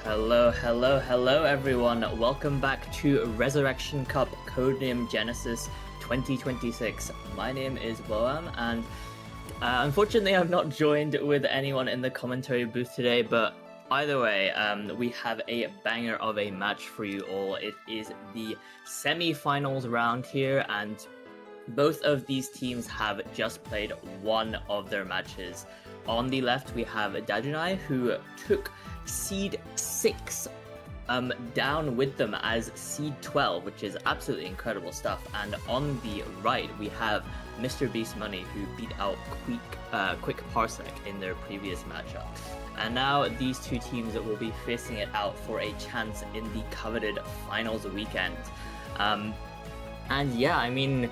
Hello everyone. Welcome back to Resurrection Cup Codename Genesis 2026. My name is Boam, and unfortunately I'm not joined with anyone in the commentary booth today, but either way, we have a banger of a match for you all. It is the semi-finals round here, and both of these teams have just played one of their matches. On the left, we have Dadunai, who took Seed 6 down with them as Seed 12, which is absolutely incredible stuff. And on the right, we have mrbeast Money, who beat out Quick Parsec in their previous matchup. And now these two teams will be facing it out for a chance in the coveted finals weekend. And yeah, I mean,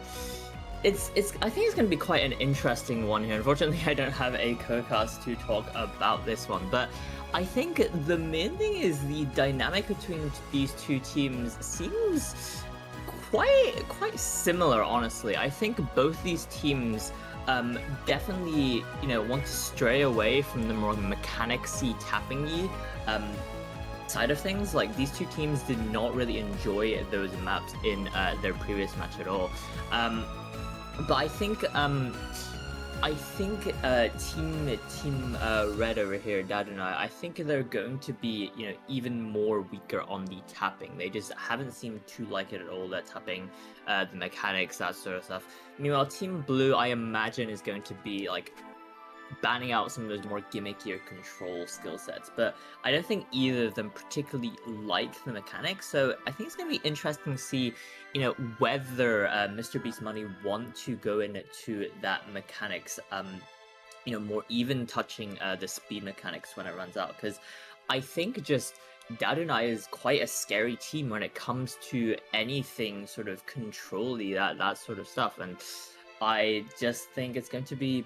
I think it's going to be quite an interesting one here. Unfortunately, I don't have a co-cast to talk about this one, but I think the main thing is the dynamic between these two teams seems quite similar, honestly. I think both these teams definitely, want to stray away from the more mechanicsy, tapping-y side of things. Like, these two teams did not really enjoy those maps in their previous match at all. But I think Team Red over here, Dadunai, I think they're going to be, even more weaker on the tapping. They just haven't seemed to like it at all. They're tapping the mechanics, that sort of stuff. Meanwhile, Team Blue, I imagine, is going to be like banning out some of those more gimmickier control skill sets, but I don't think either of them particularly like the mechanics, so I think it's going to be interesting to see, whether mrbeast Money want to go into that mechanics, more even touching the speed mechanics when it runs out, because I think just Dadunai is quite a scary team when it comes to anything sort of control-y, that sort of stuff, and I just think it's going to be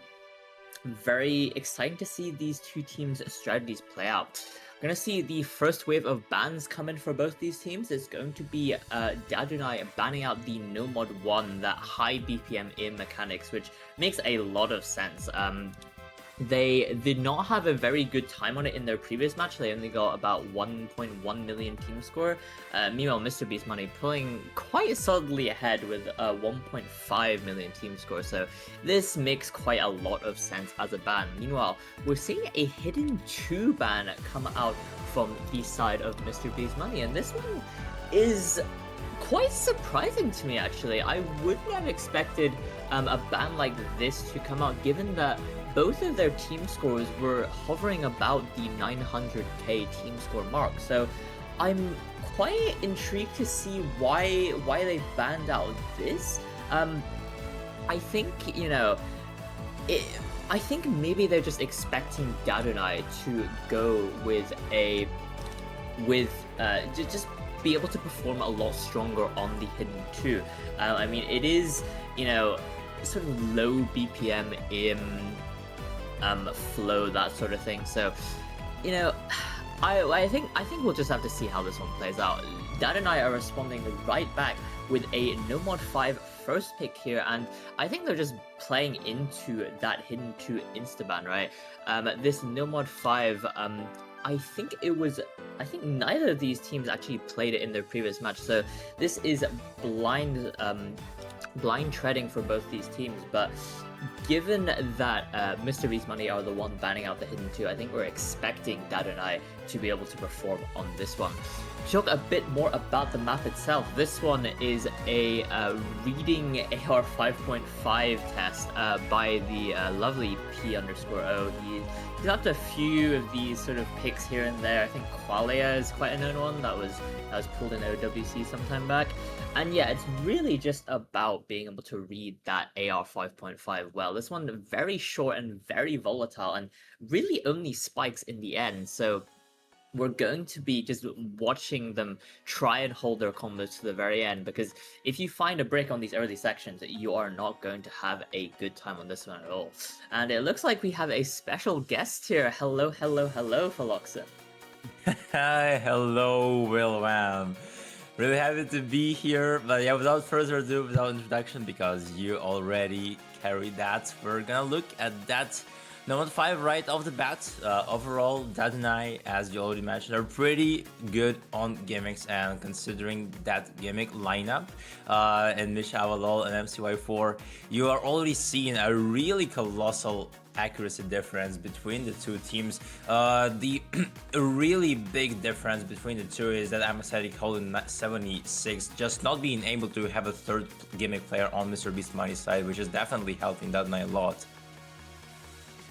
very exciting to see these two teams' strategies play out. We're going to see the first wave of bans come in for both these teams. It's going to be Dadunai banning out the No Mod 1, that high BPM aim mechanics, which makes a lot of sense. They did not have a very good time on it in their previous match. They only got about 1.1 million team score. Meanwhile, mrbeast Money pulling quite solidly ahead with 1.5 million team score. So this makes quite a lot of sense as a ban. Meanwhile, we're seeing a hidden 2 ban come out from the side of mrbeast Money, and this one is quite surprising to me, actually. I wouldn't have expected a ban like this to come out, given that both of their team scores were hovering about the 900k team score mark. So I'm quite intrigued to see why they banned out this. I think, I think maybe they're just expecting Dadunai to go with just be able to perform a lot stronger on the hidden 2. I mean, it is, sort of low BPM in flow, that sort of thing. So, I think we'll just have to see how this one plays out. Dadunai are responding right back with a no mod 5 first pick here, and I think they're just playing into that hidden 2 instaban, right? This no mod 5, I think neither of these teams actually played it in their previous match, so this is blind blind treading for both these teams, but given that mrbeast Money are the one banning out the hidden 2, I think we're expecting Dadunai to be able to perform on this one. To talk a bit more about the map itself, this one is a reading AR 5.5 test by the lovely P_O. He's got a few of these sort of picks here and there. I think Qualia is quite a known one that was pulled in OWC some time back. And yeah, it's really just about being able to read that AR 5.5 well. This one very short and very volatile and really only spikes in the end. So we're going to be just watching them try and hold their combos to the very end, because if you find a break on these early sections, you are not going to have a good time on this one at all. And it looks like we have a special guest here. Hello, hello, hello, Phloxen. Hi, hello, Wilwan. Really happy to be here, but yeah, without further ado, without introduction, because you already carried that, we're gonna look at that Nomad 5 right off the bat. Overall, Dadunai, as you already mentioned, are pretty good on gimmicks, and considering that gimmick lineup and Misha Avalol and MCY4, you are already seeing a really colossal accuracy difference between the two teams. The really big difference between the two is that Amasetic holding 76, just not being able to have a third gimmick player on mrbeast Money's side, which is definitely helping Dadunai a lot.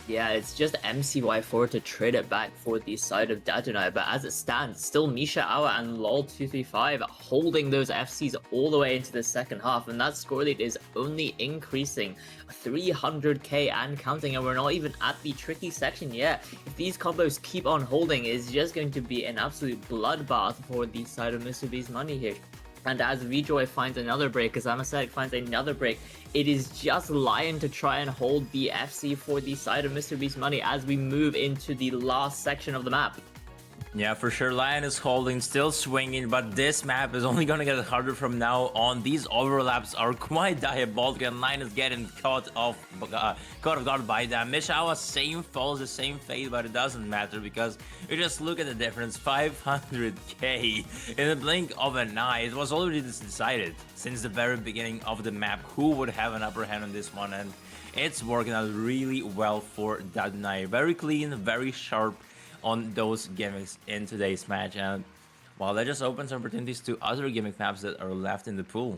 Yeah, it's just MCY4 to trade it back for the side of Dadunai, but as it stands, still Misha Awa and LOL235 holding those FCs all the way into the second half, and that score lead is only increasing 300k and counting, and we're not even at the tricky section yet. If these combos keep on holding, it's just going to be an absolute bloodbath for the side of mrbeast Money here. And as VJoy finds another break, as Amasetic finds another break, it is just Lion to try and hold the FC for the side of mrbeast Money as we move into the last section of the map. Yeah, for sure, Lion is holding, still swinging, but this map is only gonna get harder from now on. These overlaps are quite diabolical, and Lion is getting caught off guard by them. Mishawa, same falls, the same fate, but it doesn't matter, because you just look at the difference, 500k in the blink of an eye. It was already decided since the very beginning of the map who would have an upper hand on this one, and it's working out really well for Dadunai. Very clean, very sharp on those gimmicks in today's match, and well, that just opens opportunities to other gimmick maps that are left in the pool.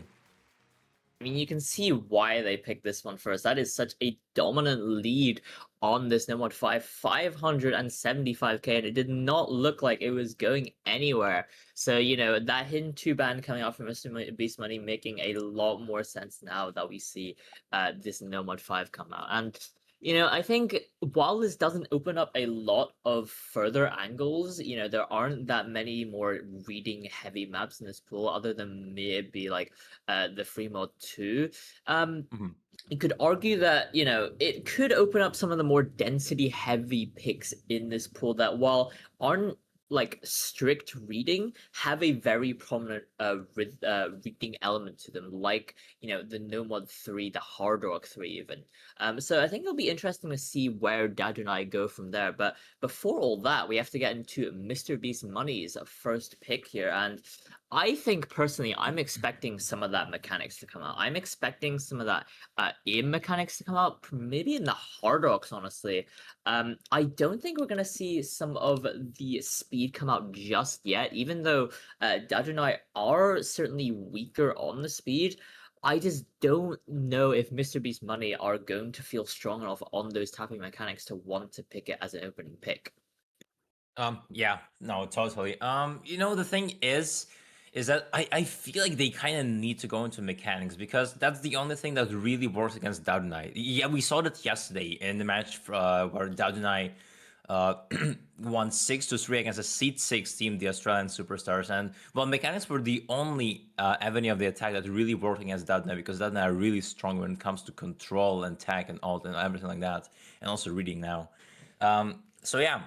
I mean, you can see why they picked this one first. That is such a dominant lead on this Nomad 5, 575k, and it did not look like it was going anywhere. So, that hidden 2 ban coming out from mrbeast Money making a lot more sense now that we see this Nomad 5 come out. And I think while this doesn't open up a lot of further angles, there aren't that many more reading heavy maps in this pool other than maybe like the free mod 2. You could argue that, it could open up some of the more density heavy picks in this pool that, while aren't like strict reading, have a very prominent reading element to them, like the Nomad 3, the Hard Rock 3 even. So I think it'll be interesting to see where Dadunai go from there. But before all that, we have to get into mrbeast Money's first pick here, and I think personally, I'm expecting some of that mechanics to come out. I'm expecting some of that aim mechanics to come out, maybe in the Hard Rocks, honestly. I don't think we're going to see some of the speed come out just yet, even though Dadunai are certainly weaker on the speed. I just don't know if mrbeast Money are going to feel strong enough on those tapping mechanics to want to pick it as an opening pick. Yeah, no, totally. The thing is that I feel like they kind of need to go into mechanics, because that's the only thing that really works against Dadunai. Yeah, we saw that yesterday in the match where Dadunai won 6-3 against a seed 6 team, the Australian Superstars, and well, mechanics were the only avenue of the attack that really worked against Dadunai, because Dadunai are really strong when it comes to control and tech and ult and everything like that, and also reading now. So yeah,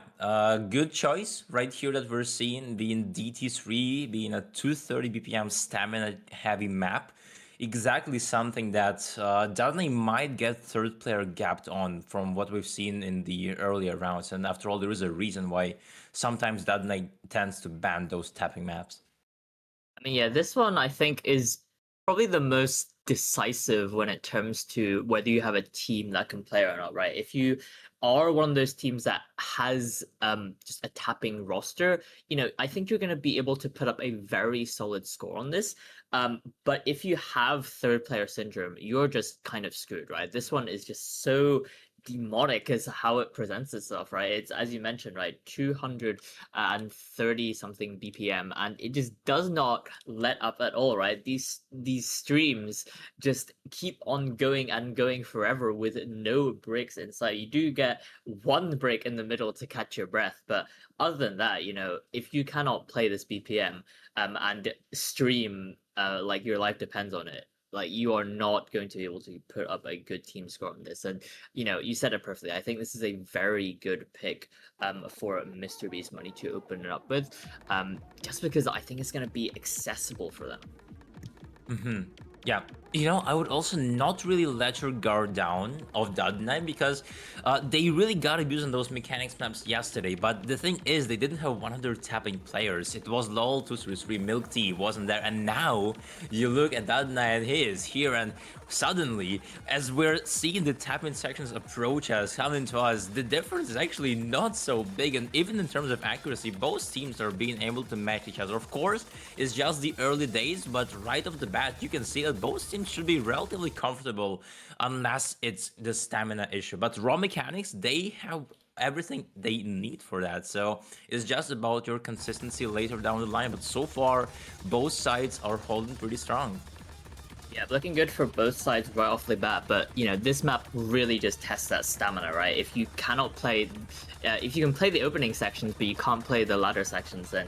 good choice right here that we're seeing being DT3, being a 230 BPM stamina heavy map. Exactly something that Dadunai might get third player gapped on from what we've seen in the earlier rounds. And after all, there is a reason why sometimes Dadunai tends to ban those tapping maps. I mean, yeah, this one I think is probably the most decisive when it comes to whether you have a team that can play or not, right? If you are one of those teams that has just a tapping roster, I think you're going to be able to put up a very solid score on this. But if you have third player syndrome, you're just kind of screwed, right? This one is just so demonic as how it presents itself, right? It's, as you mentioned, right, 230 something BPM, and it just does not let up at all, right? These streams just keep on going and going forever with no breaks inside. You do get one break in the middle to catch your breath, but other than that, if you cannot play this BPM and stream like your life depends on it, like you are not going to be able to put up a good team score on this. And you said it perfectly. I think this is a very good pick for mrbeast money to open it up with, just because I think it's going to be accessible for them. Mm-hmm. Yeah. I would also not really let your guard down of Dadunai because they really got abused on those mechanics maps yesterday. But the thing is, they didn't have 100 tapping players. It was LOL 233, Milk Tea wasn't there. And now you look at Dadunai and he is here. And suddenly, as we're seeing the tapping sections approach us, coming to us, the difference is actually not so big. And even in terms of accuracy, both teams are being able to match each other. Of course, it's just the early days, but right off the bat, you can see that both teams should be relatively comfortable unless it's the stamina issue. But raw mechanics, they have everything they need for that. So it's just about your consistency later down the line. But so far, both sides are holding pretty strong. Yeah, looking good for both sides right off the bat, but this map really just tests that stamina, right? If you cannot play, if you can play the opening sections, but you can't play the latter sections, then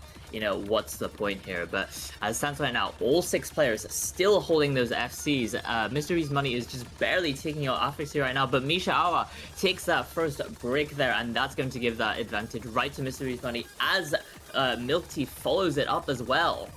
what's the point here? But as it stands right now, all 6 players still holding those FCs. mrbeast money is just barely taking out Affix right now, but Misha Awa takes that first break there, and that's going to give that advantage right to mrbeast money as Milk Tea follows it up as well.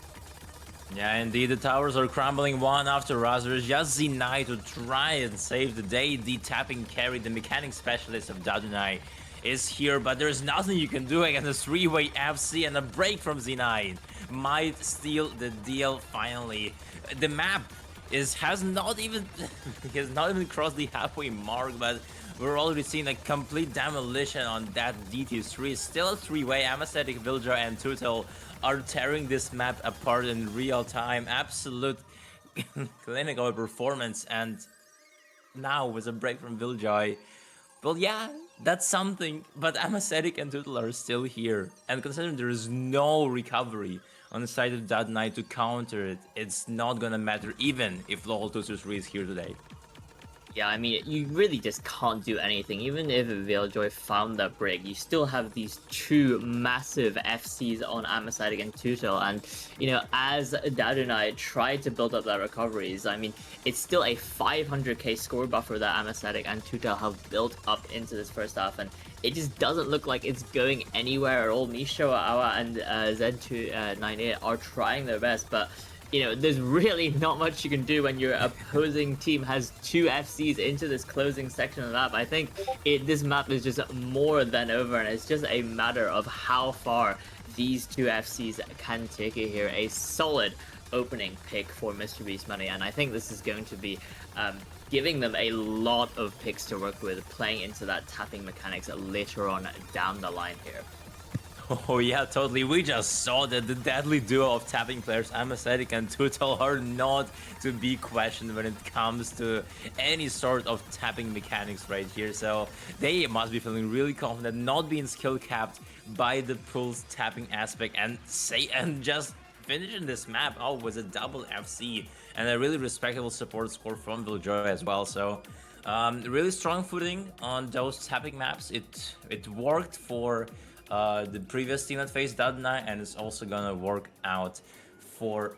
Yeah, indeed, the towers are crumbling one after another. Just Zinai to try and save the day. The tapping carry, the mechanic specialist of Dadunai, is here, but there's nothing you can do against a 3-way FC, and a break from Zinai might steal the deal finally. The map has not even crossed the halfway mark, but we're already seeing a complete demolition on that DT3. Still a 3-way. Amacetic, Villager, and Tutel are tearing this map apart in real time. Absolute clinical performance. And now with a break from Viljoy, well, yeah, that's something. But Amacetic and Tutel are still here. And considering there is no recovery on the side of Dadunai to counter it, it's not gonna matter even if LoL 223 is here today. Yeah, I mean, you really just can't do anything. Even if Veiljoy found that break, you still have these 2 massive FCs on Amacetic and Tutel. And, as Dadunai tried to build up their recoveries, I mean, it's still a 500k score buffer that Amacetic and Tutel have built up into this first half. And it just doesn't look like it's going anywhere at all. Misho, Awa, and Z298 are trying their best, but there's really not much you can do when your opposing team has 2 FCs into this closing section of the map. I think this map is just more than over, and it's just a matter of how far these 2 FCs can take it here. A solid opening pick for mrbeast money, and I think this is going to be giving them a lot of picks to work with, playing into that tapping mechanics later on down the line here. Oh yeah, totally. We just saw that the deadly duo of tapping players, Amacetic and Tutel, are not to be questioned when it comes to any sort of tapping mechanics right here. So they must be feeling really confident, not being skill capped by the pulse tapping aspect, and just finishing this map out with a double FC and a really respectable support score from Viljoy as well. So really strong footing on those tapping maps. It worked for the previous team that faced Dadunai, and it's also gonna work out for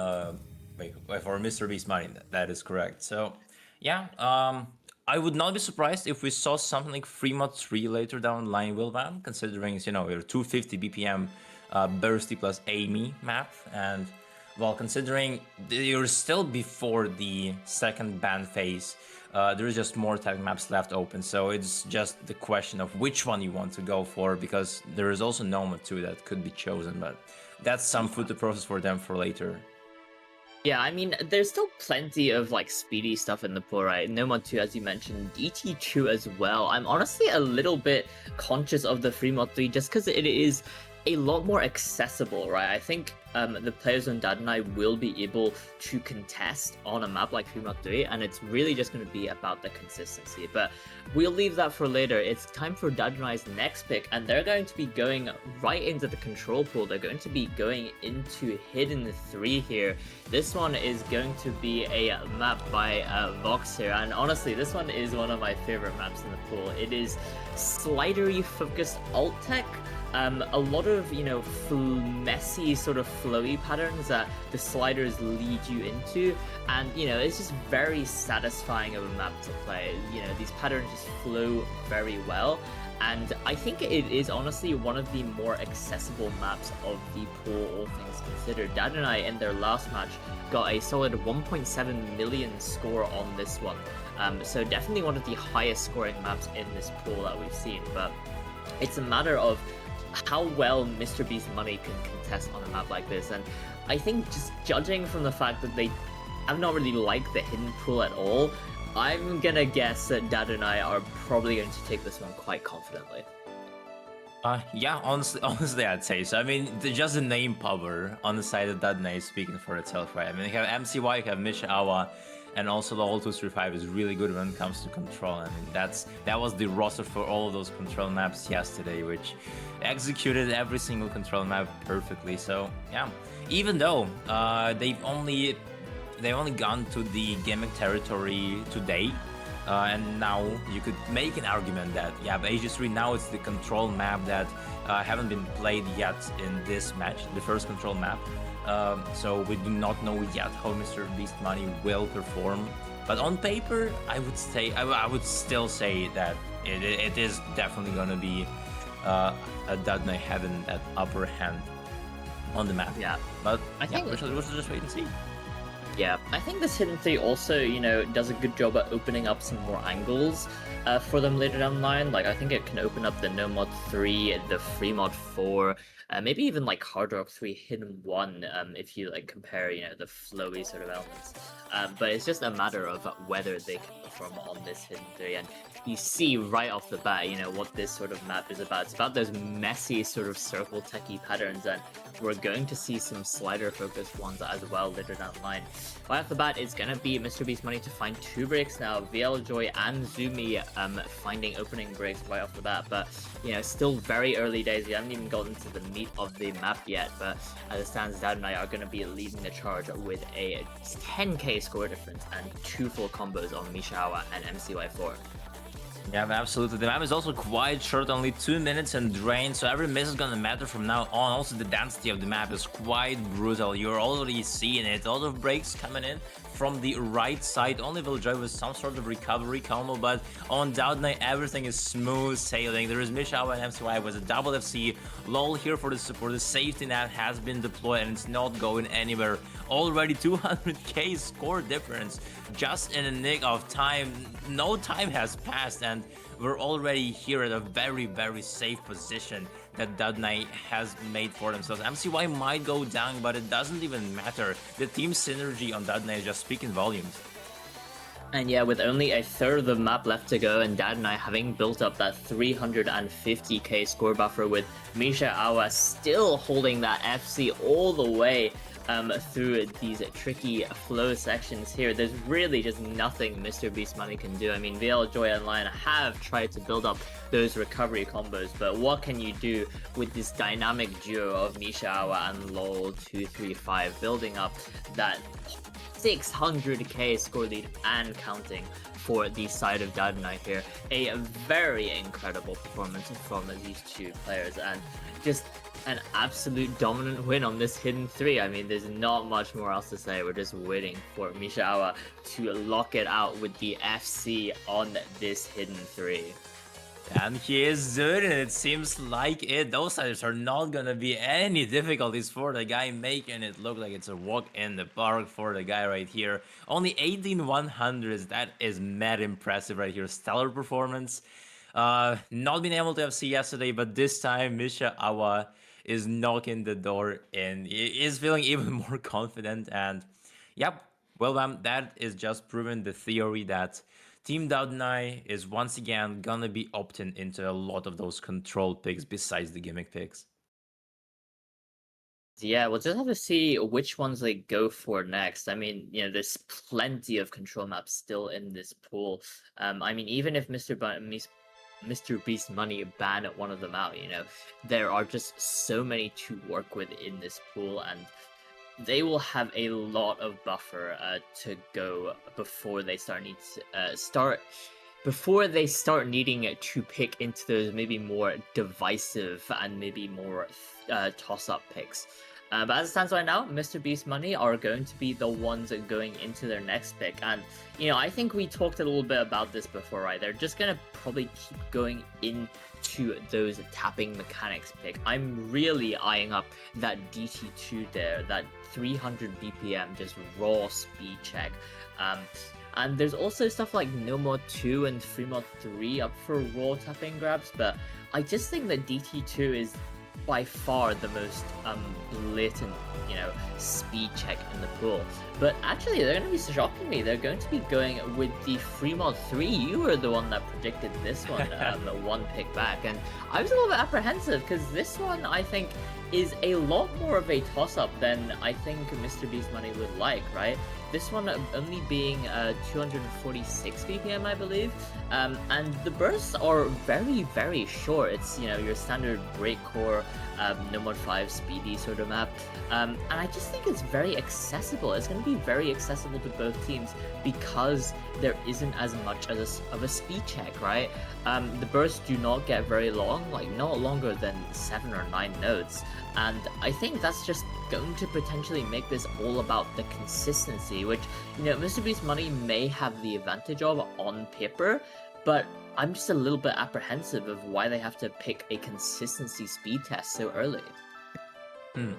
for mrbeast money. That is correct. So yeah, I would not be surprised if we saw something like Free Mod 3 later down the line, Wilvan, considering, you know, your 250 BPM Bursty plus Amy map. And, well, considering you're still before the second ban phase, there is just more tag maps left open. So it's just the question of which one you want to go for, because there is also Noma 2 that could be chosen. But that's some food to process for them for later. Yeah, I mean, there's still plenty of like speedy stuff in the pool, right? Nomad 2, as you mentioned, DT2 as well. I'm honestly a little bit conscious of the free mod 3 just because it is a lot more accessible, right? I think the players on Dadunai will be able to contest on a map like Free Mod 3, and it's really just going to be about the consistency. But we'll leave that for later. It's time for Dadunai's next pick, and they're going to be going right into the control pool. They're going to be going into Hidden 3 here. This one is going to be a map by Vox here, and honestly, this one is one of my favorite maps in the pool. It is slidery focused alt tech. A lot of, you know, messy sort of flowy patterns that the sliders lead you into, and, you know, it's just very satisfying of a map to play. You know, these patterns just flow very well, and I think it is honestly one of the more accessible maps of the pool, all things considered. Dadunai in their last match got a solid 1.7 million score on this one, so definitely one of the highest scoring maps in this pool that we've seen, but it's a matter of how well mrbeast Money can contest on a map like this. And I think just judging from the fact that they have not really liked the hidden pool at all, I'm gonna guess that Dadunai are probably going to take this one quite confidently. Yeah, honestly, I'd say so. I mean, just the name power on the side of Dadunai is speaking for itself, right? I mean, you have MCY, you have Misha Awa, and also the all 235 is really good when it comes to control. I mean, that was the roster for all of those control maps yesterday, which executed every single control map perfectly. So yeah, even though they've only gone to the gimmick territory today, and now you could make an argument that yeah, AG3 now it's the control map that haven't been played yet in this match, the first control map. So we do not know yet how mrbeast Money will perform, but on paper, I would still say that it is definitely gonna be a Dadunai having that upper hand on the map. Yeah, but I think we should just wait and see. Yeah, I think this Hidden 3 also, you know, does a good job at opening up some more angles for them later down the line. Like, I think it can open up the No Mod 3, the Free Mod 4, maybe even like Hard Rock 3 Hidden 1, if you like compare, you know, the flowy sort of elements. But it's just a matter of whether they can perform on this Hidden 3, and you see right off the bat, you know, what this sort of map is about. It's about those messy sort of circle techie patterns, and we're going to see some slider focused ones as well later down the line. Right off the bat, it's going to be mrbeast Money to find 2 breaks now. VL Joy and Zumi finding opening breaks right off the bat, but, you know, still very early days. We haven't even gotten to the meat of the map yet, but as it stands, Dadunai are going to be leading the charge with a 10k score difference and 2 full combos on Mishawa and MCY4. Yeah, absolutely. The map is also quite short, only 2 minutes and drained, so every miss is gonna matter from now on. Also, the density of the map is quite brutal. You're already seeing it. A lot of breaks coming in from the right side. Only Viljoy with some sort of recovery combo, but on Dadunai, everything is smooth sailing. There is Mishawa and MCY with a double FC. LOL here for the support. The safety net has been deployed and it's not going anywhere. Already 200k score difference just in a nick of time. No time has passed and we're already here at a very, very safe position that Dadunai has made for themselves. MCY might go down, but it doesn't even matter. The team synergy on Dadunai is just speaking volumes. And yeah, with only a third of the map left to go, and Dadunai having built up that 350k score buffer, with Misha Awa still holding that FC all the way through these tricky flow sections here, there's really just nothing mrbeast Money can do. I mean, VL Joy Online have tried to build up those recovery combos, but what can you do with this dynamic duo of Misha Awa and LOL235 building up that 600k score lead and counting for the side of Dadunai here? A very incredible performance from these two players, and just An absolute dominant win on this hidden three. I mean, there's not much more else to say. We're just waiting for Mishawa to lock it out with the FC on this hidden three. And he is doing it. It seems like it. Those items are not gonna be any difficulties for the guy, making it look like it's a walk in the park for the guy right here. Only 18-100s. That is mad impressive right here. Stellar performance. Not been able to FC yesterday, but this time Misha Awa is knocking the door in. He is feeling even more confident, and yep, well, that is just proving the theory that Team Dadunai is once again gonna be opting into a lot of those control picks besides the gimmick picks. Yeah, we'll just have to see which ones they go for next. I mean, there's plenty of control maps still in this pool. I mean, even if Mr. Beast Money ban one of them out, there are just so many to work with in this pool, and they will have a lot of buffer to go before they start needing to pick into those maybe more divisive and maybe more toss-up picks. But as it stands right now, Mr. Beast Money are going to be the ones going into their next pick. And, I think we talked a little bit about this before, right? They're just going to probably keep going into those tapping mechanics pick. I'm really eyeing up that DT2 there, that 300 BPM, just raw speed check. And there's also stuff like No Mod 2 and Free Mod 3 up for raw tapping grabs, but I just think that DT2 is by far the most blatant, speed check in the pool. But actually, they're going to be shocking me. They're going to be going with the Free Mod 3. You were the one that predicted this one, the one pick back, and I was a little bit apprehensive because this one, I think, is a lot more of a toss-up than I think Mr. Beast Money would like, right? This one only being 246 BPM, I believe, and the bursts are very, very short. It's, your standard breakcore, no mod 5 speedy sort of map, and I just think it's very accessible. It's going to be very accessible to both teams because there isn't as much as of a speed check, right? The bursts do not get very long, like not longer than 7 or 9 nodes, and I think that's just going to potentially make this all about the consistency, which, Mr. Beast Money may have the advantage of on paper, but I'm just a little bit apprehensive of why they have to pick a consistency speed test so early.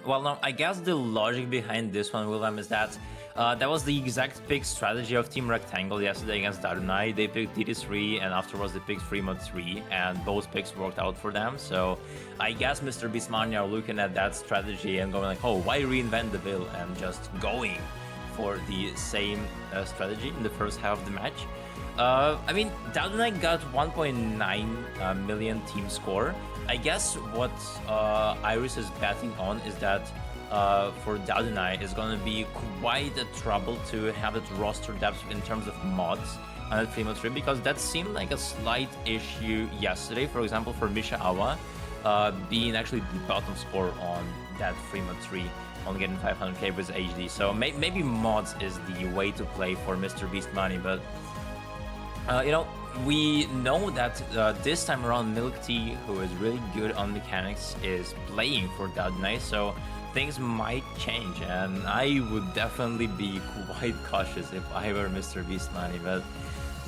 Well, no, I guess the logic behind this one, William, is that that was the exact pick strategy of Team Rectangle yesterday against Dadunai. They picked DD3, and afterwards they picked Free Mod 3, and both picks worked out for them. So I guess Mr. Bismania are looking at that strategy and going like, oh, why reinvent the wheel, and just going for the same strategy in the first half of the match. I mean, Dadunai got 1.9 million team score. I guess what Iris is betting on is that for Dadunai is going to be quite a trouble to have that roster depth in terms of mods on that Primo 3, because that seemed like a slight issue yesterday. For example, for Misha Awa being actually the bottom score on that Primo 3, only getting 500k with HD. So maybe mods is the way to play for Mr. Beast Money, but we know that this time around Milk Tea, who is really good on mechanics, is playing for Dadunai, so things might change, and I would definitely be quite cautious if I were Mr. Beast Money. But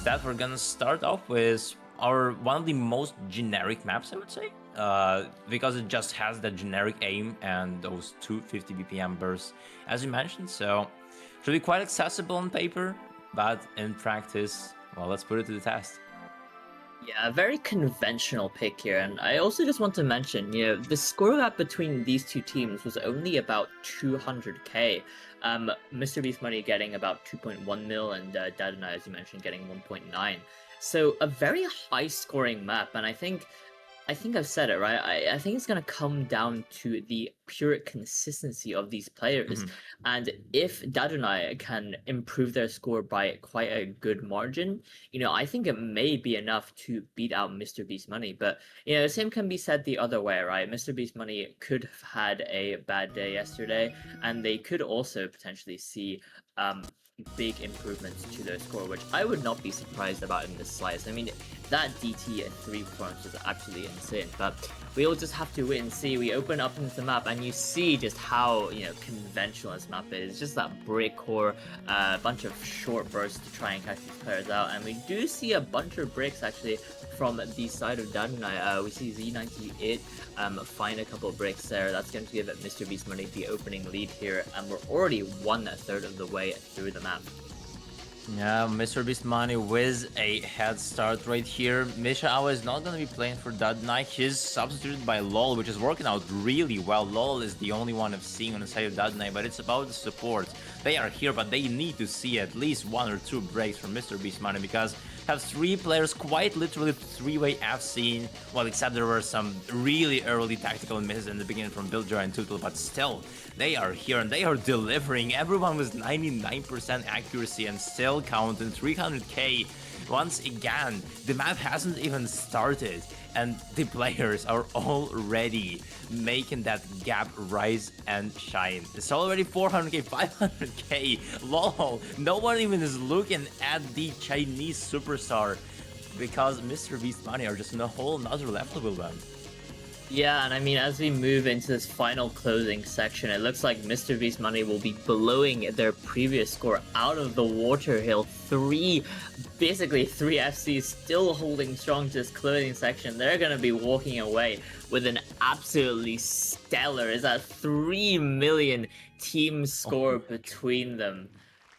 that we're gonna start off with one of the most generic maps, I would say, because it just has that generic aim and those 250 BPM bursts, as you mentioned. So should be quite accessible on paper, but in practice, well, let's put it to the test. Yeah, a very conventional pick here, and I also just want to mention, the score gap between these two teams was only about 200k. Mr. Beast Money getting about 2.1 mil, and Dadunai, as you mentioned, getting 1.9. So a very high scoring map, and I think I've said it right. I think it's going to come down to the pure consistency of these players. And if Dadunai can improve their score by quite a good margin, I think it may be enough to beat out Mr. Beast Money. But, the same can be said the other way, right? Mr. Beast Money could have had a bad day yesterday, and they could also potentially see big improvements to their score, which I would not be surprised about in this slice. I mean, that DT3 performance was absolutely insane, but we'll just have to wait and see. We open up into the map, and you see just how, conventional this map is. It's just that brick core, a bunch of short bursts to try and catch these players out, and we do see a bunch of breaks actually from the side of Dadunai. We see Z98 find a couple of breaks there. That's going to give mrbeast Money the opening lead here, and we're already 1/3 of the way through the map. Yeah, mrbeast Money with a head start right here. Misha is not going to be playing for Dadunai. He's substituted by LOL, which is working out really well. LOL is the only one I've seen on the side of Dadunai, but it's about the support. They are here, but they need to see at least 1 or 2 breaks from mrbeast Money, because have 3 players quite literally 3-way FC. Well, except there were some really early tactical misses in the beginning from Billjoy and Tutul, but still, they are here and they are delivering. Everyone with 99% accuracy and still counting 300k. Once again, the map hasn't even started, and the players are already making that gap rise and shine. It's already 400k, 500k. Lol, no one even is looking at the Chinese superstar, because mrbeast Money are just in a whole nother level with them. Yeah, and I mean, as we move into this final closing section, it looks like mrbeast Money will be blowing their previous score out of the water hill. Basically 3 FCs still holding strong to this closing section. They're going to be walking away with an absolutely stellar, is that 3 million team score between them.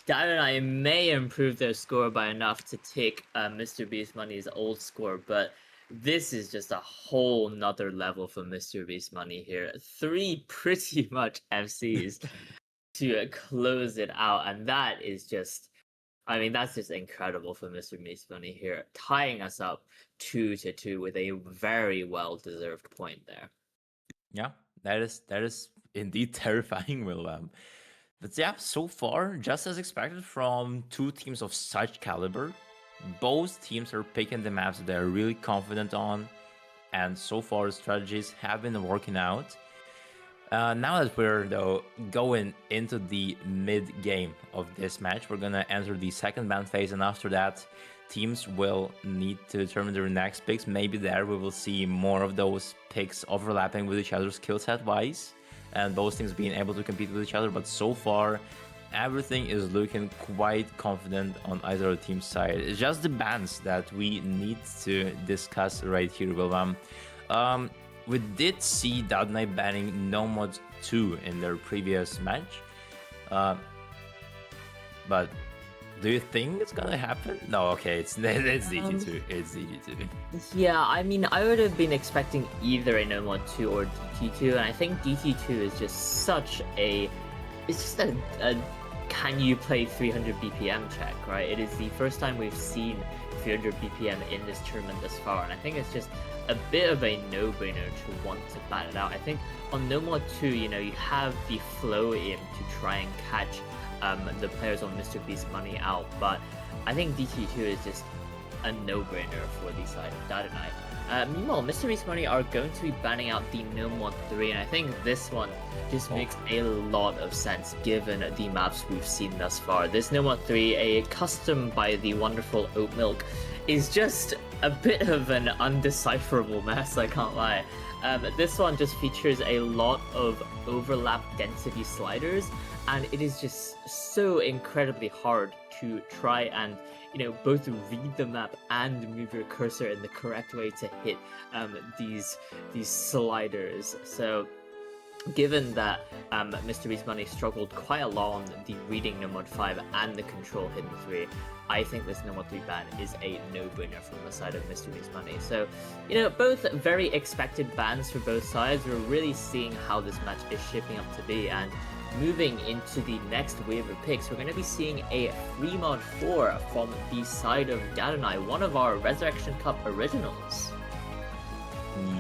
Dadunai may improve their score by enough to take mrbeast Money's old score, but this is just a whole nother level for mrbeast Money here. 3 pretty much FCs to close it out, and that is just, I mean, that's just incredible for mrbeast Money here, tying us up 2-2 with a very well-deserved point there. Yeah, that is indeed terrifying, William. But yeah, so far, just as expected from 2 teams of such caliber, both teams are picking the maps that they're really confident on, and so far strategies have been working out. Now that we're though going into the mid game of this match, we're gonna enter the second band phase, and after that, teams will need to determine their next picks. Maybe there we will see more of those picks overlapping with each other skill set wise, and both teams being able to compete with each other. But so far, everything is looking quite confident on either team's side. It's just the bans that we need to discuss right here, William. We did see Dadunai banning Nomad 2 in their previous match, but do you think it's gonna happen? No, okay, it's DT2. It's DT2. Yeah, I mean, I would have been expecting either a Nomad 2 or DT2, and I think DT2 is just such a... It's just a can you play 300 BPM check, right? It is the first time we've seen 300 BPM in this tournament thus far, and I think it's just a bit of a no-brainer to want to bat it out. I think on Nomad 2, you have the flow in to try and catch the players on mrbeast Money out, but I think DT2 is just a no-brainer for the side of Dadunai. Meanwhile, mrbeast Money are going to be banning out the Nomad 3, and I think this one just makes a lot of sense given the maps we've seen thus far. This Nomad 3, a custom by the wonderful Oat Milk, is just a bit of an undecipherable mess, I can't lie. This one just features a lot of overlap density sliders, and it is just so incredibly hard to try and both read the map and move your cursor in the correct way to hit these sliders. So given that mrbeast Money struggled quite a lot on the reading Nomad 5 and the control hidden 3, I think this Nomad 3 ban is a no-brainer from the side of mrbeast Money. So, both very expected bans for both sides. We're really seeing how this match is shaping up to be, and moving into the next wave of picks, we're going to be seeing a free mod 4 from the side of Dadunai, one of our Resurrection Cup originals.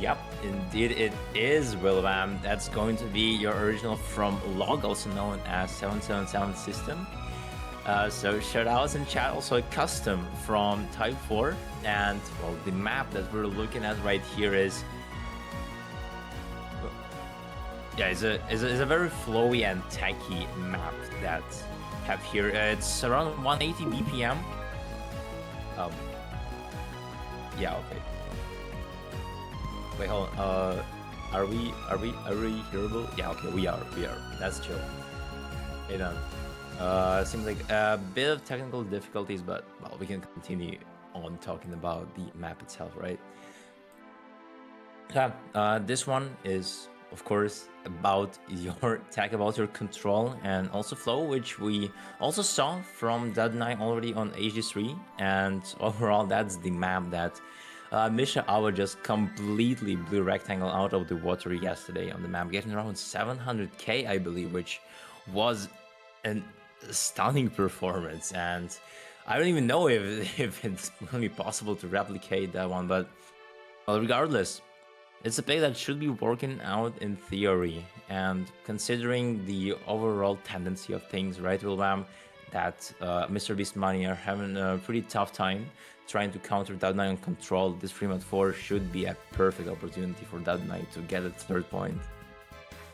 Yep, indeed it is, William. That's going to be your original from Log, also known as 777 System. So shoutouts in chat, also a custom from Type 4, and well, the map that we're looking at right here is... Yeah, it's a very flowy and techy map that have here. It's around 180 BPM. Yeah, okay. Wait, hold on. Are we hearable? Yeah, okay, we are. That's chill. Hey, done. Seems like a bit of technical difficulties, but well, we can continue on talking about the map itself, right? Yeah, this one is, of course, about your tech, about your control, and also flow, which we also saw from Dadunai already on HD3. And overall, that's the map that Misha Awa just completely blew Rectangle out of the water yesterday on the map, getting around 700k, I believe, which was an stunning performance. And I don't even know if it's going to be possible to replicate that one, but well, regardless, it's a play that should be working out in theory, and considering the overall tendency of things, right, Wilbam, that mrbeast Money are having a pretty tough time trying to counter Dadunai on control, this Fremont 4 should be a perfect opportunity for Dadunai to get a third point.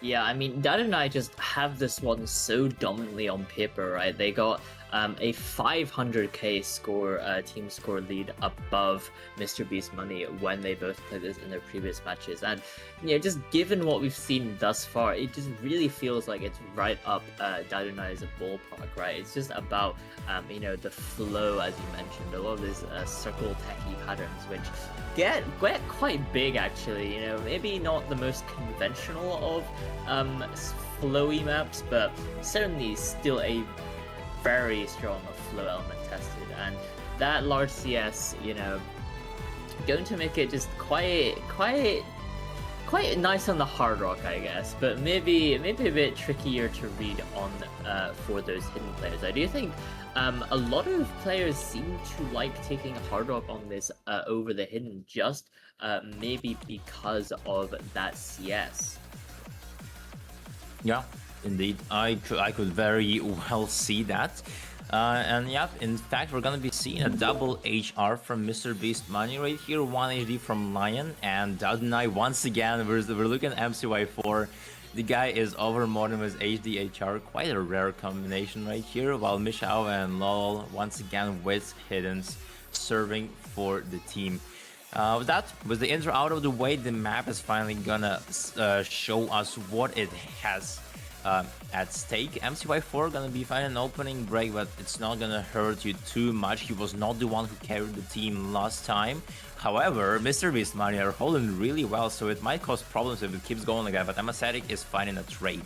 Yeah, I mean, Dadunai just have this one so dominantly on paper, right? They got a 500k score, team score lead above mrbeast Money when they both played this in their previous matches. And, you know, just given what we've seen thus far, it just really feels like it's right up Dadunai's ballpark, right? It's just about, you know, the flow, as you mentioned, a lot of these circle techie patterns, which get quite big, actually. You know, maybe not the most conventional of flowy maps, but certainly still a very strong flow element tested, and that large CS, you know, going to make it just quite nice on the hard rock, I guess, but maybe a bit trickier to read on for those hidden players. I do think a lot of players seem to like taking hard rock on this over the hidden, just maybe because of that CS. Yeah, indeed, I could very well see that. And yeah, in fact, we're gonna be seeing a double HR from mrbeast Money right here, 1 HD from Lion, and Dadunai once again. We're looking at MCY4. The guy is overmodern with HD HR, quite a rare combination right here, while Mishao and Lol once again with Hiddens serving for the team. With the intro out of the way, the map is finally gonna show us what it has at stake. MCY4 gonna be finding an opening break, but it's not gonna hurt you too much. He was not the one who carried the team last time. However, mrbeast Money are holding really well, so it might cause problems if it keeps going like that, but Amacetic is finding a trade.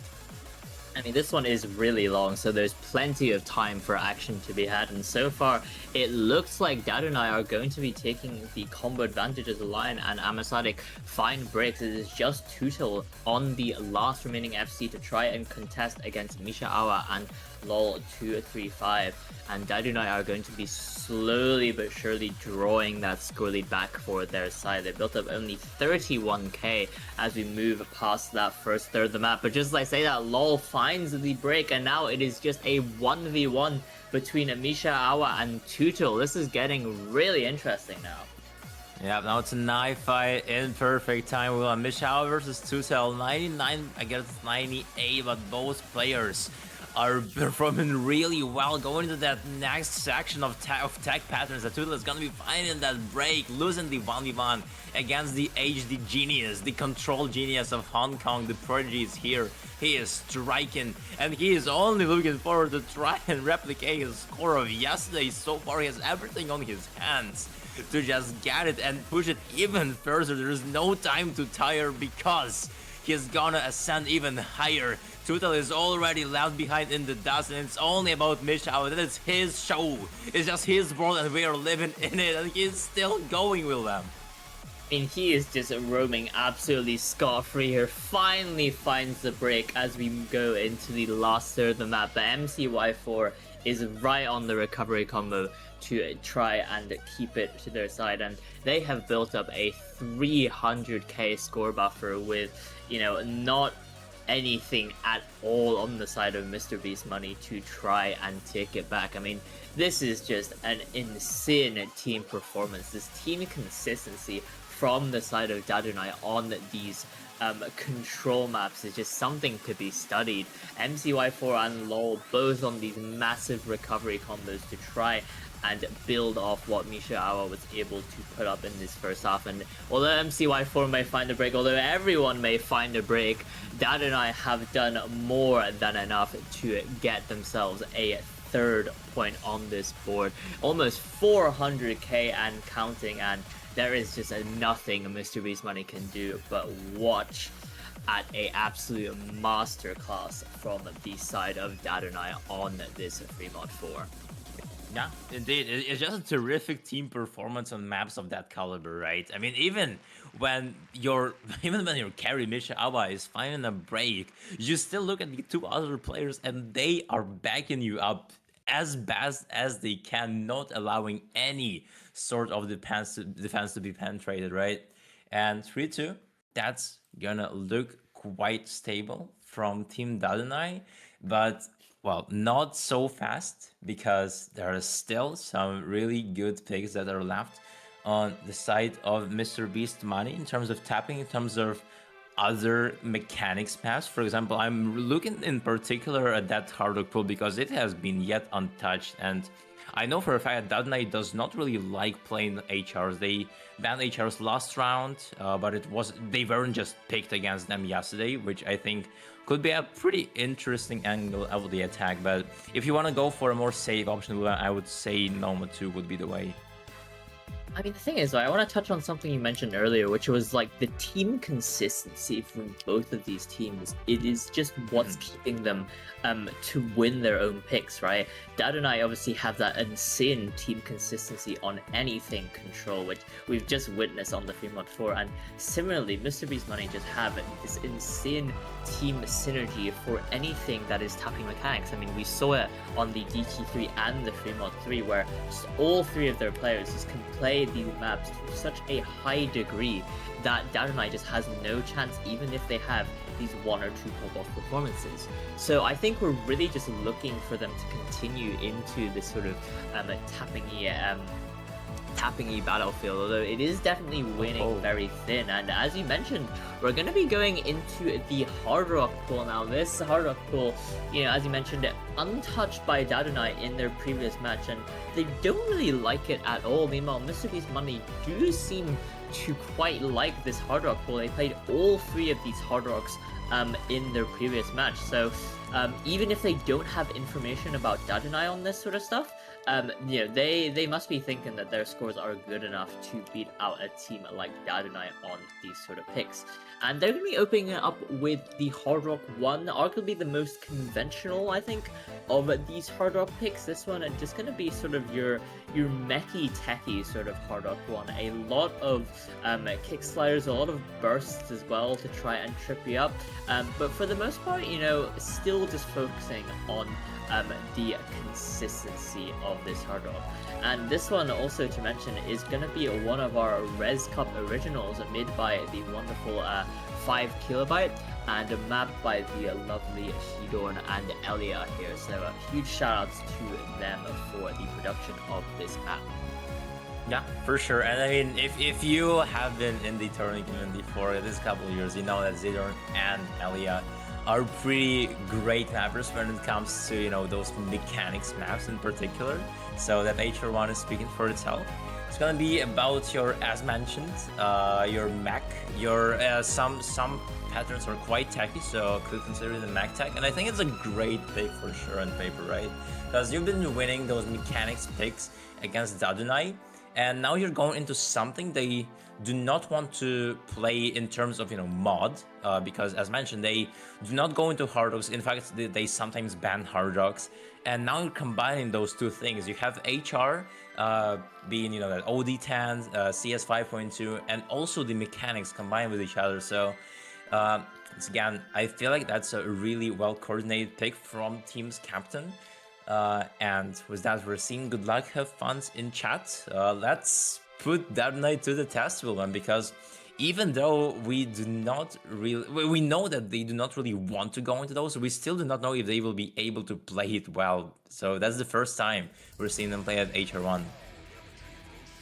I mean, this one is really long, so there's plenty of time for action to be had, and so far, it looks like Dadunai are going to be taking the combo advantage as a Lion, and Amacetic find breaks. It is just Tutel on the last remaining FC to try and contest against Misha Awa and LOL 235, and Dadunai are going to be slowly but surely drawing that score lead back for their side. They built up only 31k as we move past that first third of the map, but just as I say that, LOL finds the break, and now it is just a 1v1 between Misha Awa and Tutel. This is getting really interesting now. Yeah, now it's a knife fight in perfect time. We want Misha Awa versus Tutel, 99 against 98, but both players are performing really well. Going into that next section of tech patterns, that Tutel is gonna be finding that break, losing the 1v1 against the HD genius, the control genius of Hong Kong. The Prodigy is here. He is striking, and he is only looking forward to try and replicate his score of yesterday. So far, he has everything on his hands to just get it and push it even further. There is no time to tire because he's gonna ascend even higher. Tutel is already left behind in the dust, and it's only about Misha. That is his show. It's just his world, and we are living in it, and he's still going with them. I mean, he is just roaming absolutely scot-free here. Finally finds the break as we go into the last third of the map. The MCY4 is right on the recovery combo to try and keep it to their side, and they have built up a 300k score buffer with, you know, not anything at all on the side of mrbeast Money to try and take it back. I mean, this is just an insane team performance. This team consistency from the side of Dadunai on these control maps is just something to be studied. MCY4 and LOL both on these massive recovery combos to try and build off what Misha Awa was able to put up in this first half. And although MCY4 may find a break, although everyone may find a break, Dadunai have done more than enough to get themselves a third point on this board. Almost 400k and counting, and there is just nothing mrbeast Money can do but watch at a absolute masterclass from the side of Dadunai on this free mod 4. Yeah, indeed. It's just a terrific team performance on maps of that caliber, right? I mean, even when your carry Misha Awa is finding a break, you still look at the two other players and they are backing you up as best as they can, not allowing any sort of defense to be penetrated, right? And 3-2, that's gonna look quite stable from Team Dadunai, but well, not so fast, because there are still some really good picks that are left on the side of mrbeast Money in terms of tapping, in terms of other mechanics paths. For example, I'm looking in particular at that hard rock pool because it has been yet untouched, and I know for a fact that Dadunai does not really like playing HRs. They banned HRs last round, but they weren't just picked against them yesterday, which I think could be a pretty interesting angle of the attack. But if you want to go for a more safe option, I would say Noma 2 would be the way. I mean, the thing is, I want to touch on something you mentioned earlier, which was like the team consistency from both of these teams. It is just what's keeping them to win their own picks, right? Dadunai obviously have that insane team consistency on anything control, which we've just witnessed on the free mod 4. And similarly, mrbeast Money just have this insane team synergy for anything that is tapping mechanics. I mean, we saw it on the DT3 and the free mod 3, where just all three of their players just can play these maps to such a high degree that Dadunai just has no chance, even if they have these one or two pop-off performances. So I think we're really just looking for them to continue into this sort of tapping-y battlefield, although it is definitely winning very thin. And as you mentioned, we're going to be going into the hard rock pool now. This hard rock pool, as you mentioned, untouched by Dadunai in their previous match, and they don't really like it at all. Meanwhile, mrbeast Money do seem to quite like this hard rock pool. They played all three of these hard rocks in their previous match, so even if they don't have information about Dadunai on this sort of stuff, they must be thinking that their scores are good enough to beat out a team like Dadunai on these sort of picks. And they're going to be opening it up with the Hard Rock 1, arguably the most conventional, I think, of these Hard Rock picks. This one is just going to be sort of your mechy techy sort of Hard Rock 1. A lot of kick sliders, a lot of bursts as well to try and trip you up. But for the most part, still just focusing on the consistency of this hard rock. And this one, also to mention, is going to be one of our Res Cup originals made by the wonderful 5KB and mapped by the lovely Shidorn and Elia here. So huge shout outs to them for the production of this map. Yeah, for sure. And I mean, if you have been in the tournament community for this couple of years, you know that Zidorn and Elia are pretty great mappers when it comes to those mechanics maps in particular. So that HR1 is speaking for itself. It's gonna be about your, as mentioned, your mech. Your some patterns are quite tacky, so could consider the mech tech. And I think it's a great pick for sure on paper, right? Because you've been winning those mechanics picks against Dadunai, and now you're going into something they do not want to play in terms of mod, because as mentioned, they do not go into hard rocks. In fact, they sometimes ban hard rocks, and now you're combining those two things. You have HR being that OD10, CS 5.2, and also the mechanics combined with each other. So once again, I feel like that's a really well coordinated pick from team's captain. And with that, we're seeing good luck, have fun in chat. Let's put Dadunai to the test, William, because even though we know that they do not really want to go into those, we still do not know if they will be able to play it well. So that's the first time we're seeing them play at HR1.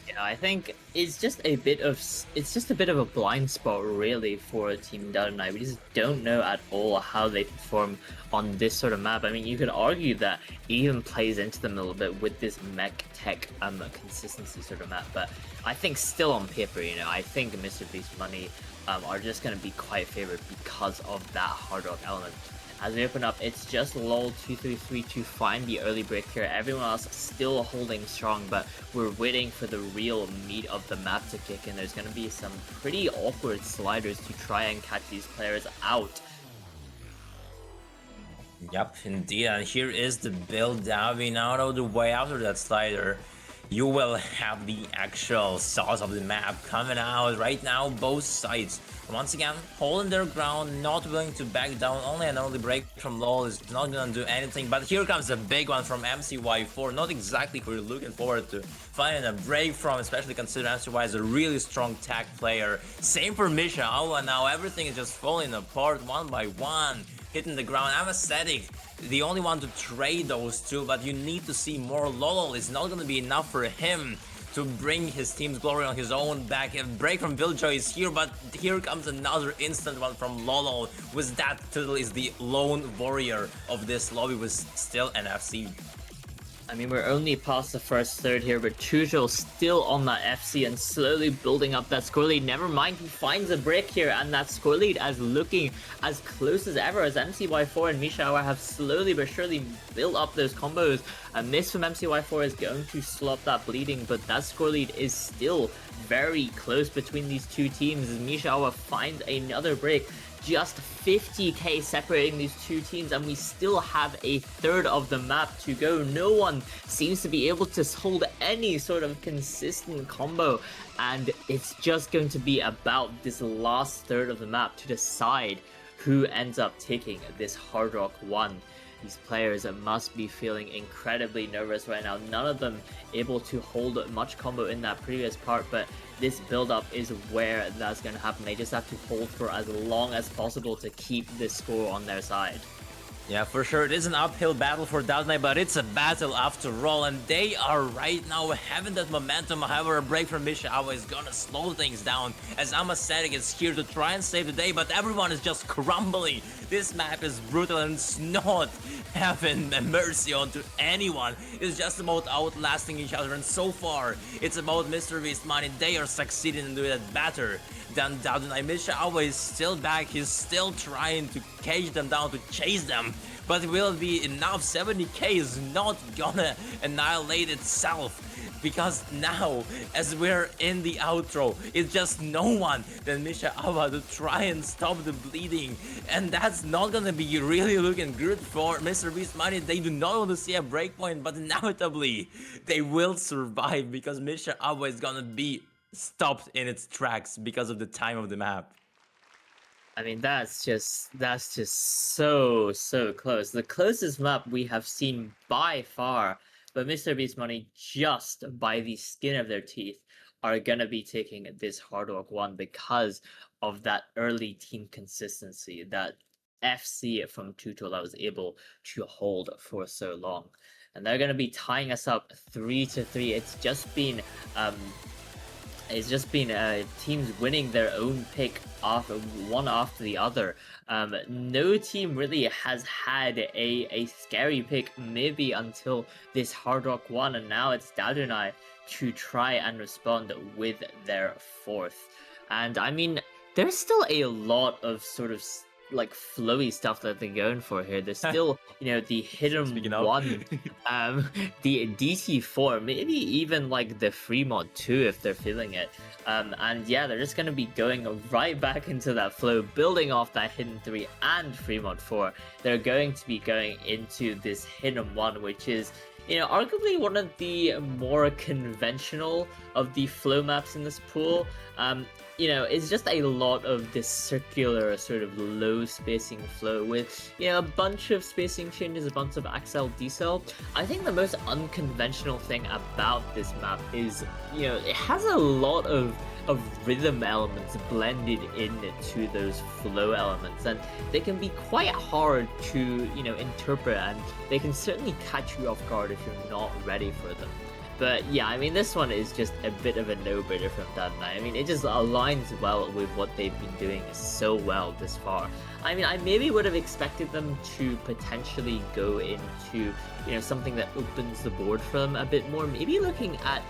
Yeah, I think it's just a bit of a blind spot really for Team Dadunai. We just don't know at all how they perform on this sort of map. I mean, you could argue that it even plays into them a little bit with this mech tech consistency sort of map, but I think still on paper, I think Mr. Beast Money are just going to be quite favored because of that hard rock element. As we open up, it's just lol233 to find the early break here. Everyone else still holding strong, but we're waiting for the real meat of the map to kick in. There's going to be some pretty awkward sliders to try and catch these players out. Yep, indeed, and here is the build diving out of the way after that slider. You will have the actual sauce of the map coming out right now, both sides. Once again, holding their ground, not willing to back down. Only an early break from LoL is not gonna do anything, but here comes a big one from MCY4. Not exactly who you're looking forward to finding a break from, especially considering MCY is a really strong tag player. Same for Misha Awa now, everything is just falling apart one by one. Hitting the ground. I'm aesthetic, the only one to trade those two, but you need to see more. Lolo is not gonna be enough for him to bring his team's glory on his own back. A break from Villjoy is here, but here comes another instant one from Lolo. With that, Turtle is the lone warrior of this lobby with still an FC. I mean, we're only past the first third here, but Chujo still on that FC and slowly building up that score lead. Never mind, he finds a break here, and that score lead is looking as close as ever as MCY4 and Mishawa have slowly but surely built up those combos. A miss from MCY4 is going to stop that bleeding, but that score lead is still very close between these two teams as Mishawa finds another break. Just 50k separating these two teams, and we still have a third of the map to go. No one seems to be able to hold any sort of consistent combo, and it's just going to be about this last third of the map to decide who ends up taking this Hard Rock 1. These players must be feeling incredibly nervous right now. None of them able to hold much combo in that previous part, but this build-up is where that's going to happen. They just have to hold for as long as possible to keep this score on their side. Yeah, for sure, it is an uphill battle for Dadunai, but it's a battle after all, and they are right now having that momentum. However, a break from Mishawa is gonna slow things down, as Amacetic is here to try and save the day, but everyone is just crumbling. This map is brutal, and it's not having mercy onto anyone. It's just about outlasting each other, and so far, it's about mrbeast Money. They are succeeding in doing that better than Dadunai. Mishawa is still back, he's still trying to cage them down, to chase them, but will it be enough? 70k is not gonna annihilate itself, because now, as we're in the outro, it's just no one than Mishawa to try and stop the bleeding, and that's not gonna be really looking good for mrbeast Money. They do not want to see a breakpoint, but inevitably they will survive, because Mishawa is gonna be stopped in its tracks because of the time of the map. I mean, that's just so close. The closest map we have seen by far, but mrbeast Money, just by the skin of their teeth, are gonna be taking this Hard Rock 1 because of that early team consistency, that FC from Tuto that was able to hold for so long. And they're gonna be tying us up 3-3. It's just been teams winning their own pick one after the other. No team really has had a scary pick, maybe until this Hard Rock 1, and now it's Dadunai to try and respond with their fourth. And I mean, there's still a lot of sort of like flowy stuff that they're going for here. There's still, the hidden one, the DT4, maybe even like the free mod 2 if they're feeling it. And yeah, they're just going to be going right back into that flow, building off that hidden 3 and free mod 4. They're going to be going into this hidden 1, which is, arguably one of the more conventional of the flow maps in this pool. It's just a lot of this circular sort of low spacing flow with, a bunch of spacing changes, a bunch of accel, decel. I think the most unconventional thing about this map is, it has a lot of rhythm elements blended into those flow elements, and they can be quite hard to, interpret, and they can certainly catch you off guard if you're not ready for them. But yeah, I mean, this one is just a bit of a no-brainer from Dadunai. I mean, it just aligns well with what they've been doing so well this far. I mean, I maybe would have expected them to potentially go into, something that opens the board for them a bit more. Maybe looking at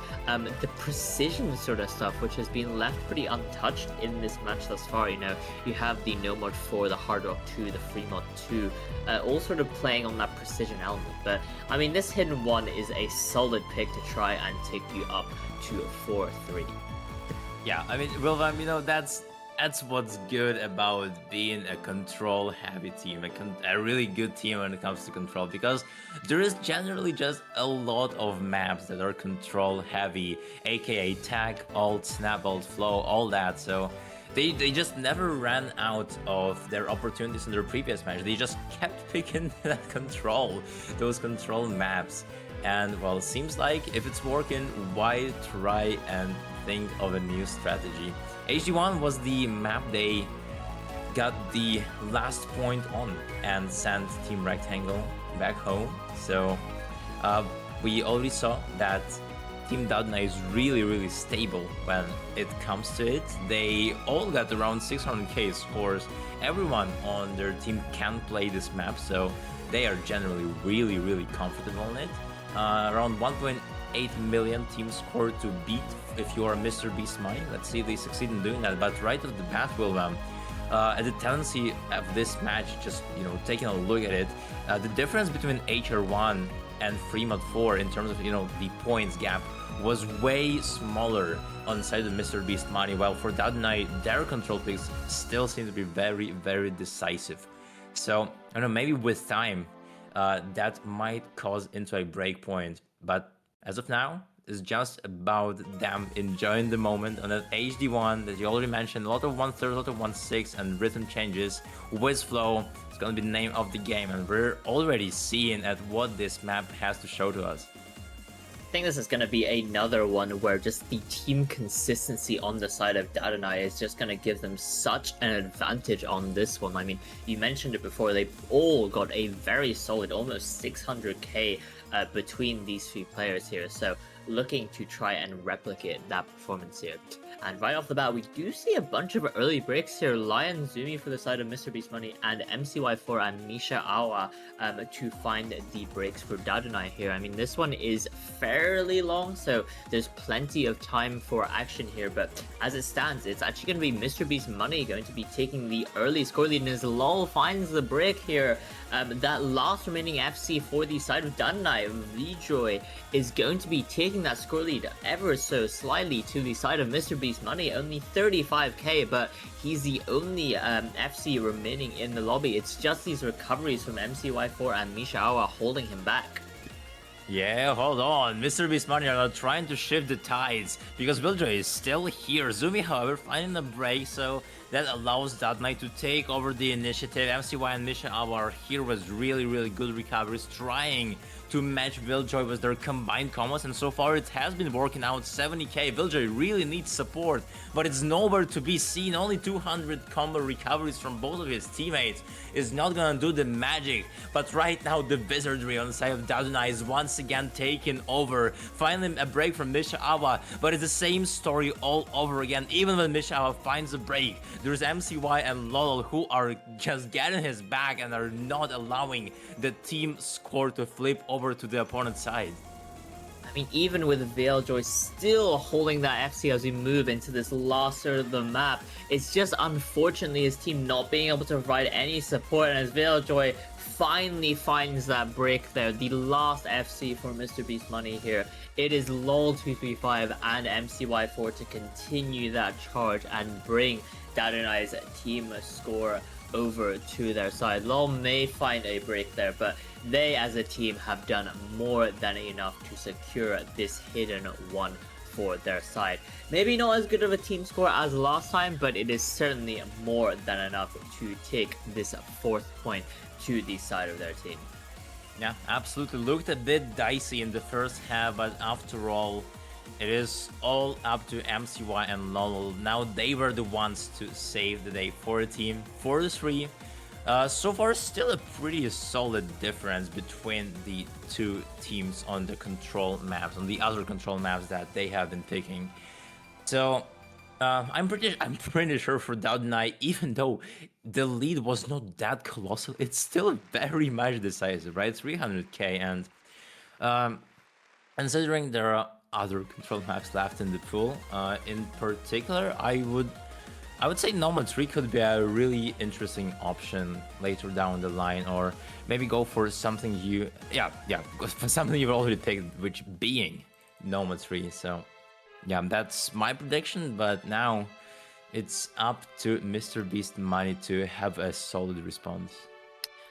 the precision sort of stuff, which has been left pretty untouched in this match thus far. You have the No Mod 4, the Hard Rock 2, the Free Mod 2, all sort of playing on that precision element. But I mean, this Hidden 1 is a solid pick to try and take you up to 4-3. Yeah, I mean, well, that's what's good about being a control-heavy team, a really good team when it comes to control, because there is generally just a lot of maps that are control-heavy, aka tag, alt, snap, alt, flow, all that, so they just never ran out of their opportunities in their previous match. They just kept picking that those control maps, and well, seems like if it's working, why try and think of a new strategy? HD1 was the map they got the last point on and sent Team Rectangle back home. So we already saw that Team Dadunai is really stable when it comes to it. They all got around 600k scores. Everyone on their team can play this map, so they are generally really comfortable in it. Around 1.8 million team score to beat if you are mrbeast money. Let's see if they succeed in doing that. But right off the bat, at the tendency of this match, just taking a look at it, the difference between HR1 and Free Mod 4 in terms of the points gap was way smaller on the side of mrbeast money, while for Dadunai, their control picks still seem to be very decisive. So I don't know, maybe with time that might cause into a break point, but as of now, it's just about them enjoying the moment on that HD1 that you already mentioned. A lot of 1/3, a lot of 1/6, and rhythm changes. Whiz flow is going to be the name of the game, and we're already seeing at what this map has to show to us. I think this is going to be another one where just the team consistency on the side of Dadunai is just going to give them such an advantage on this one. I mean, you mentioned it before, they've all got a very solid, almost 600k between these three players here, so looking to try and replicate that performance here. And right off the bat, we do see a bunch of early breaks here. Lion Zumi for the side of mrbeast money, and MCY4 and Misha Awa to find the breaks for Dadunai here. I mean, this one is fairly long, so there's plenty of time for action here, but as it stands, it's actually going to be mrbeast money going to be taking the early score lead, and as LOL finds the break here, that last remaining FC for the side of Dadunai, VJoy, is going to be taking that score lead ever so slightly to the side of mrbeast money, only 35k, but he's the only FC remaining in the lobby. It's just these recoveries from MCY4 and Misha Awa holding him back. Yeah, hold on. mrbeast money are not trying to shift the tides because VJoy is still here. Zumi, however, finding a break, so that allows Dadunai to take over the initiative. MCY and Misha Awa are here with really good recoveries, trying to match VJoy with their combined combos, and so far it has been working out. 70k. VJoy really needs support, but it's nowhere to be seen. Only 200 combo recoveries from both of his teammates is not gonna do the magic. But right now the wizardry on the side of Dadunai is once again taken over. Finally a break from Misha Awa, but it's the same story all over again. Even when Misha Awa finds a break, there's MCY and Lol who are just getting his back and are not allowing the team score to flip over to the opponent's side. I mean, even with VJoy still holding that FC as we move into this last third of the map, it's just unfortunately his team not being able to provide any support, and as VJoy finally finds that break there, the last FC for mrbeast money here, it is LOL235 and MCY4 to continue that charge and bring Dadunai's team score over to their side. LOL may find a break there, but they as a team have done more than enough to secure this hidden one for their side. Maybe not as good of a team score as last time, but it is certainly more than enough to take this 4th point to the side of their team. Yeah, absolutely. Looked a bit dicey in the first half, but after all, it is all up to MCY and LOL. Now they were the ones to save the day for the team. 4-3. So far, still a pretty solid difference between the two teams on the control maps, on the other control maps that they have been picking. So I'm pretty sure for Dadunai, even though the lead was not that colossal, it's still very much decisive, right? 300k, and considering there are other control maps left in the pool, in particular, I would say Nomad 3 could be a really interesting option later down the line, or maybe go for something go for something you've already picked, which being Nomad 3. So yeah, that's my prediction, but now it's up to mrbeast Money to have a solid response.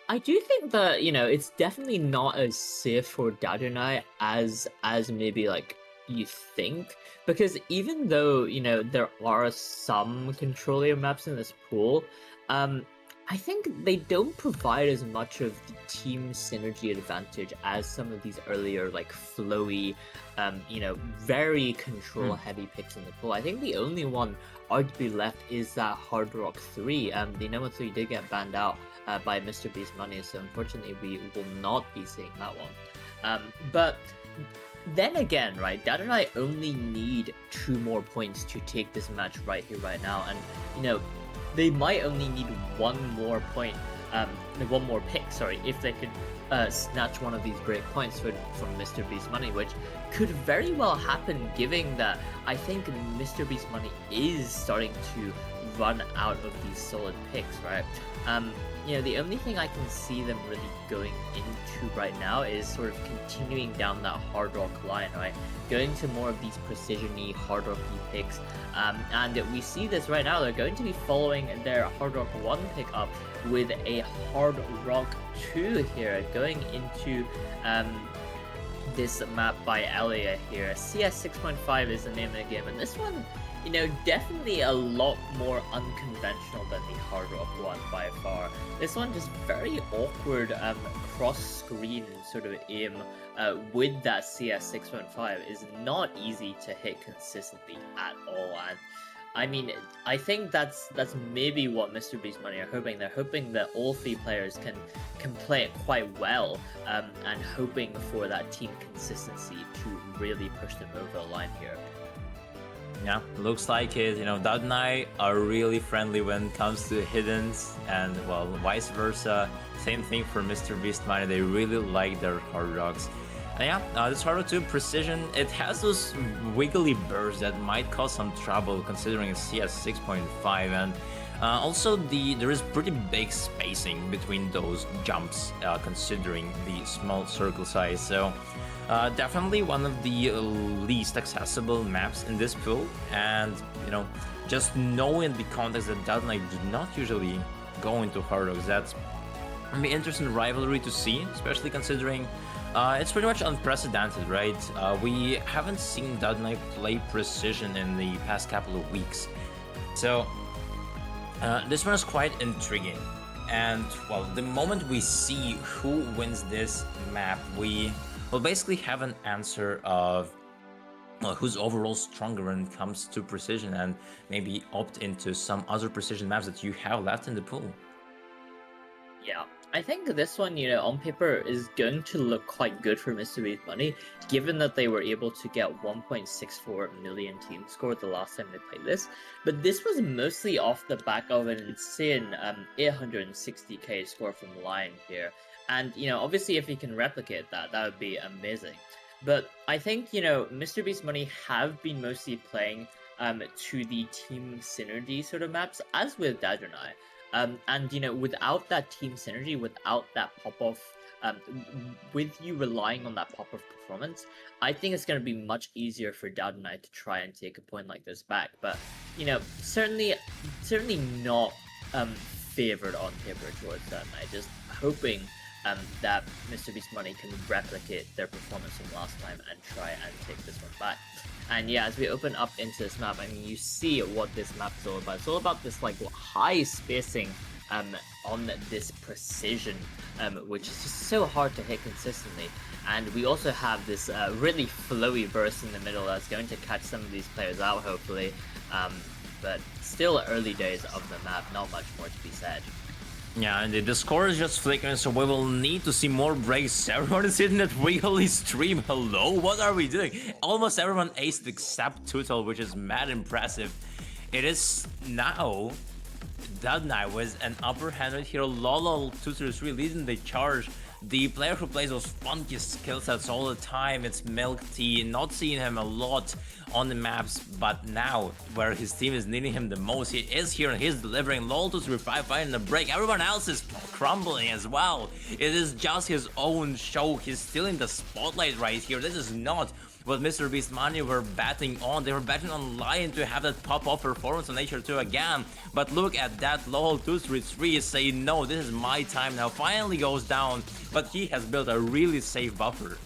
I do think that, it's definitely not as safe for Dadunai as maybe like you think, because even though, there are some controller maps in this pool, I think they don't provide as much of the team synergy advantage as some of these earlier like flowy, very control heavy picks in the pool. I think the only one arguably left is that Hard Rock 3. The number 3 did get banned out by mrbeast Money, so unfortunately we will not be seeing that one. But then again, right, Dadunai only need 2 more points to take this match right here, right now, and they might only need 1 more point, 1 more pick, sorry, if they could snatch one of these great points from mrbeast Money, which could very well happen, given that I think mrbeast Money is starting to run out of these solid picks, right? The only thing I can see them really going into right now is sort of continuing down that hard rock line, right? Going to more of these precision-y, hard rocky picks. And we see this right now. They're going to be following their hard rock 1 pick up with a hard rock 2 here, going into this map by Elia here. CS 6.5 is the name of the game, and this one, definitely a lot more unconventional than the Hard Rock one by far. This one just very awkward cross-screen sort of aim with that CS 6.5 is not easy to hit consistently at all. And I mean, I think that's maybe what mrbeast Money are hoping. They're hoping that all 3 players can play it quite well, and hoping for that team consistency to really push them over the line here. Yeah, looks like it. Dadunai are really friendly when it comes to hiddens, and well, vice versa. Same thing for mrbeast Money. They really like their hard rocks. And yeah, this hard rock 2 precision, it has those wiggly bursts that might cause some trouble considering it's CS 6.5, and also there is pretty big spacing between those jumps considering the small circle size. So definitely one of the least accessible maps in this pool, and just knowing the context that Dadunai do not usually go into hard rocks, that's gonna be interesting rivalry to see, especially considering it's pretty much unprecedented, right? We haven't seen Dadunai play precision in the past couple of weeks, so this one is quite intriguing. And well, the moment we see who wins this map, we will basically have an answer of who's overall stronger when it comes to precision, and maybe opt into some other precision maps that you have left in the pool. Yeah, I think this one, on paper is going to look quite good for mrbeast Money, given that they were able to get 1.64 million team score the last time they played this. But this was mostly off the back of an insane 860k score from Lion here. And, obviously if he can replicate that, that would be amazing. But I think, mrbeast Money have been mostly playing to the team synergy sort of maps, as with Dadunai. And, without that team synergy, without that pop-off, with you relying on that pop-off performance, I think it's going to be much easier for Dadunai to try and take a point like this back. But, certainly not favored on paper towards Dadunai. Just hoping that mrbeast Money can replicate their performance from last time and try and take this one back. And yeah, as we open up into this map, I mean, you see what this map is all about. It's all about this like high spacing on this precision, which is just so hard to hit consistently. And we also have this really flowy burst in the middle that's going to catch some of these players out, hopefully. But still early days of the map, not much more to be said. Yeah, indeed. The score is just flickering, so we will need to see more breaks. Everyone is hitting that really stream. Hello? What are we doing? Almost everyone aced except Tutel, which is mad impressive. It is now Dadunai with an upper hand right here. Lolo 233 leading the charge. The player who plays those funky skill sets all the time, it's Milk Tea. Not seeing him a lot on the maps, but now where his team is needing him the most, he is here and he's delivering. Lol 235 finding the break. Everyone else is crumbling as well. It is just his own show. He's still in the spotlight right here. This is not what mrbeast Money were betting on. They were betting on Lion to have that pop-off performance on HR2 again. But look at that, LOL 233 is saying no, this is my time now. Finally goes down, but he has built a really safe buffer.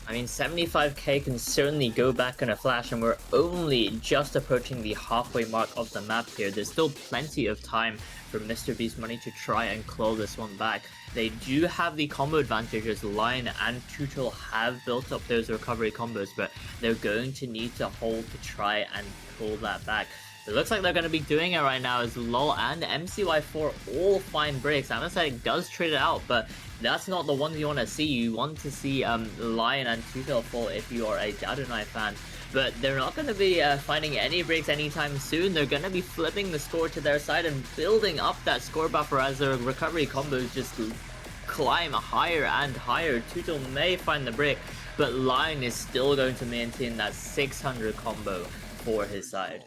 I mean, 75k can certainly go back in a flash, and we're only just approaching the halfway mark of the map here. There's still plenty of time for mrbeast Money to try and claw this one back. They do have the combo advantage as Lion and Tutel have built up those recovery combos, but they're going to need to hold to try and pull that back. It looks like they're going to be doing it right now as LOL and MCY4 all find breaks. Anesthetic does trade it out, but that's not the ones you want to see. You want to see Lion and Tutel fall if you are a Dadunai fan. But they're not going to be finding any breaks anytime soon. They're going to be flipping the score to their side and building up that score buffer as their recovery combos just climb higher and higher. Tutel may find the break, but Lion is still going to maintain that 600 combo for his side.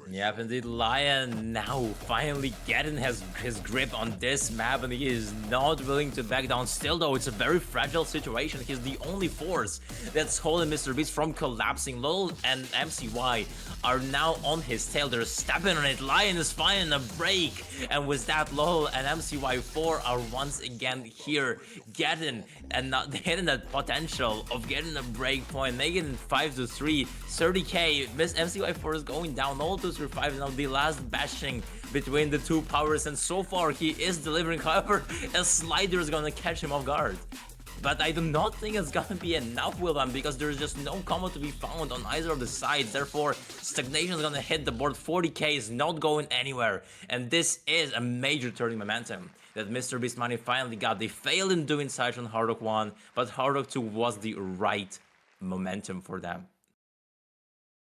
Yep, indeed, Lion now finally getting his grip on this map, and he is not willing to back down. Still though, it's a very fragile situation. He's the only force that's holding mrbeast from collapsing. Lol and MCY are now on his tail. They're stepping on it. Lion is finding a break, and with that, Lol and MCY4 are once again here getting and not hitting that potential of getting a break point, making it 5-3, 30k. Miss MCY4 is going down. All 2-5 now, the last bashing between the two powers, and so far he is delivering. However, a slider is gonna catch him off guard. But I do not think it's gonna be enough, William, because there's just no combo to be found on either of the sides. Therefore, stagnation is gonna hit the board. 40k is not going anywhere, and this is a major turning momentum that mrbeast Money finally got. They failed in doing Siege on Hard Rock 1, but Hard Rock 2 was the right momentum for them.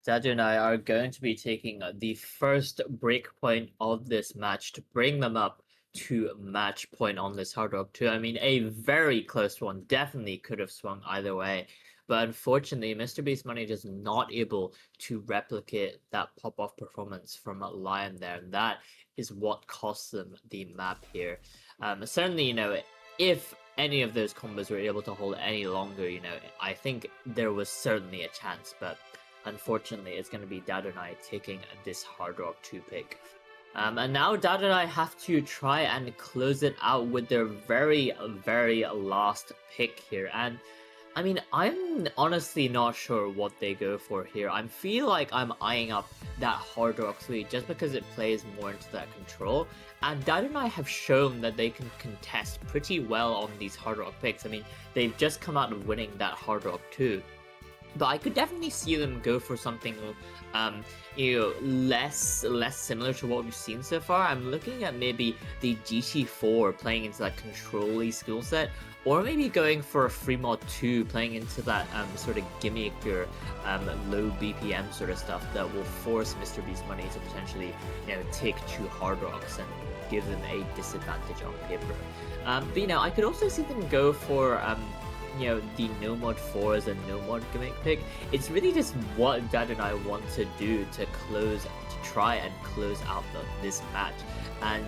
Dadunai are going to be taking the first breakpoint of this match to bring them up to match point on this Hard Rock 2. I mean, a very close one. Definitely could have swung either way. But unfortunately, mrbeast Money just not able to replicate that pop-off performance from Lion there. And that is what cost them the map here. Certainly, you know, if any of those combos were able to hold any longer, you know, I think there was certainly a chance. But unfortunately, it's going to be Dadunai taking this Hard Rock 2 pick. And now Dadunai have to try and close it out with their very, very last pick here. And I mean, I'm honestly not sure what they go for here. I feel like I'm eyeing up that Hard Rock 3 just because it plays more into that control. And Dadunai have shown that they can contest pretty well on these Hard Rock picks. I mean, they've just come out of winning that Hard Rock 2. But I could definitely see them go for something, you know, less similar to what we've seen so far. I'm looking at maybe the GT4 playing into that control-y skill set, or maybe going for a free mod 2 playing into that sort of gimmicker, low BPM sort of stuff that will force mrbeast Money to potentially, you know, take 2 Hard Rocks and give them a disadvantage on paper. But you know, I could also see them go for you know, the no mod 4 as a no mod gimmick pick. It's really just what Dadunai want to do to try and close out this match. And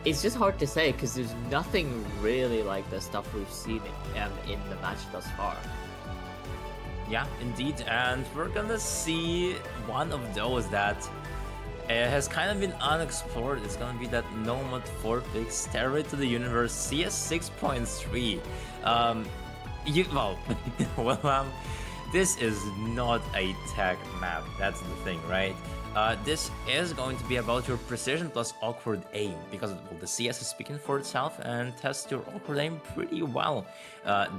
it's just hard to say because there's nothing really like the stuff we've seen in the match thus far. Yeah, indeed, and we're gonna see one of those that has kind of been unexplored. It's gonna be that no mod 4 pick, Stairway to the Universe, CS 6.3. Well, this is not a tag map, that's the thing, right? This is going to be about your precision plus awkward aim, because well, the CS is speaking for itself and tests your awkward aim pretty well,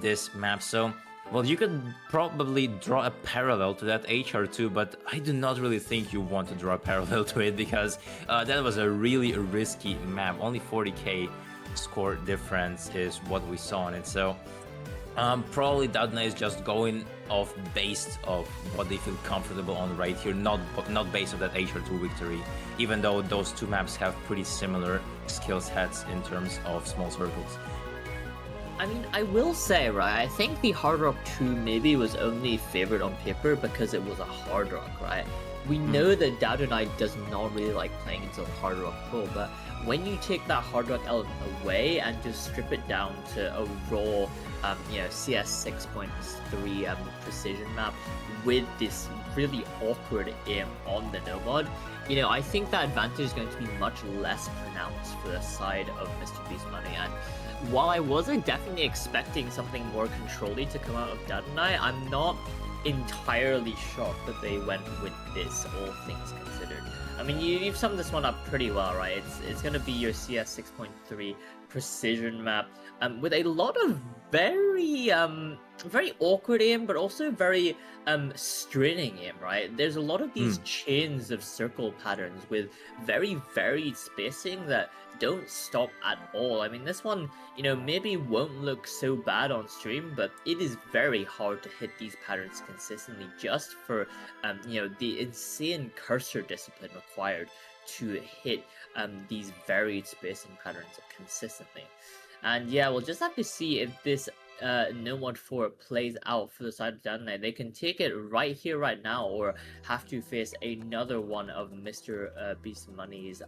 this map. So Well, you could probably draw a parallel to that HR2, but I do not really think you want to draw a parallel to it because that was a really risky map. Only 40k score difference is what we saw on it. So probably Dadunai is just going off based of what they feel comfortable on right here, not based on that HR2 victory, even though those two maps have pretty similar skill sets in terms of small circles. I mean, I will say, right, I think the Hard Rock 2 maybe was only favored on paper because it was a Hard Rock, right? We know that Dadunai does not really like playing into the Hard Rock pull, but when you take that Hard Rock element away and just strip it down to a raw, CS 6.3 precision map with this really awkward aim on the Nomad, I think that advantage is going to be much less pronounced for the side of Mr. Beast Money. And while I wasn't definitely expecting something more controlly to come out of Dadunai, I'm not entirely shocked that they went with this, all things considered. I mean, you've summed this one up pretty well, right? It's going to be your CS 6.3 precision map with a lot of very awkward aim, but also very straining aim, right? There's a lot of these chains of circle patterns with very varied spacing that don't stop at all. I mean, this one, maybe won't look so bad on stream, but it is very hard to hit these patterns consistently just for, the insane cursor discipline required to hit these varied spacing patterns consistently. And yeah, we'll just have to see if this Nomad 4 plays out for the side of Dadunai. They can take it right here, right now, or have to face another one of Mr. Beast Money's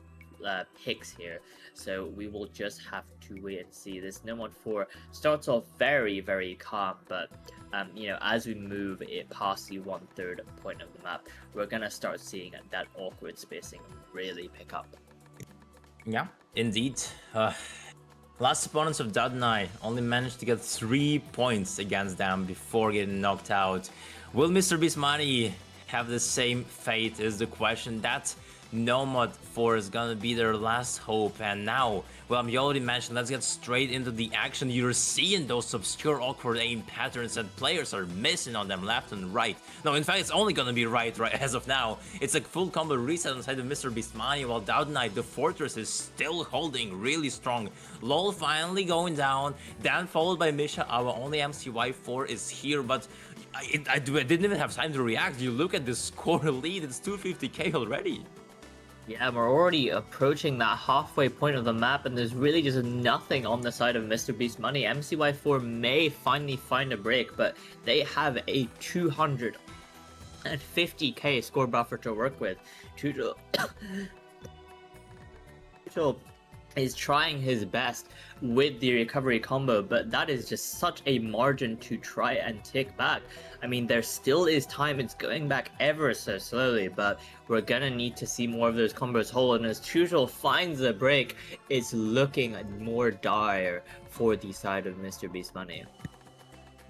picks here. So we will just have to wait and see. This Nomad 4 starts off very, very calm, but as we move it past the 1/3 point of the map, we're gonna start seeing that awkward spacing really pick up. Yeah, indeed. Last opponents of Dadunai only managed to get 3 points against them before getting knocked out. Will Mr. Beast Money have the same fate is the question. That Nomad 4 is gonna be their last hope, and now, well, you already mentioned, let's get straight into the action. You're seeing those obscure awkward aim patterns and players are missing on them left and right. No, in fact, it's only gonna be right as of now. It's a full combo reset on the side of Mr. Beast Money, while Dadunai, the fortress, is still holding really strong. LOL finally going down, then followed by Misha. Our only MCY4 is here, but I didn't even have time to react. You look at the score lead, it's 250k already. Yeah, we're already approaching that halfway point of the map, and there's really just nothing on the side of Mr. Beast Money. MCY4 may finally find a break, but they have a 250k score buffer to work with. Tuchel is trying his best with the recovery combo, but that is just such a margin to try and take back. I mean, there still is time. It's going back ever so slowly, but we're gonna need to see more of those combos hold. And as Tuchel finds a break, it's looking more dire for the side of Mr. Beast Money.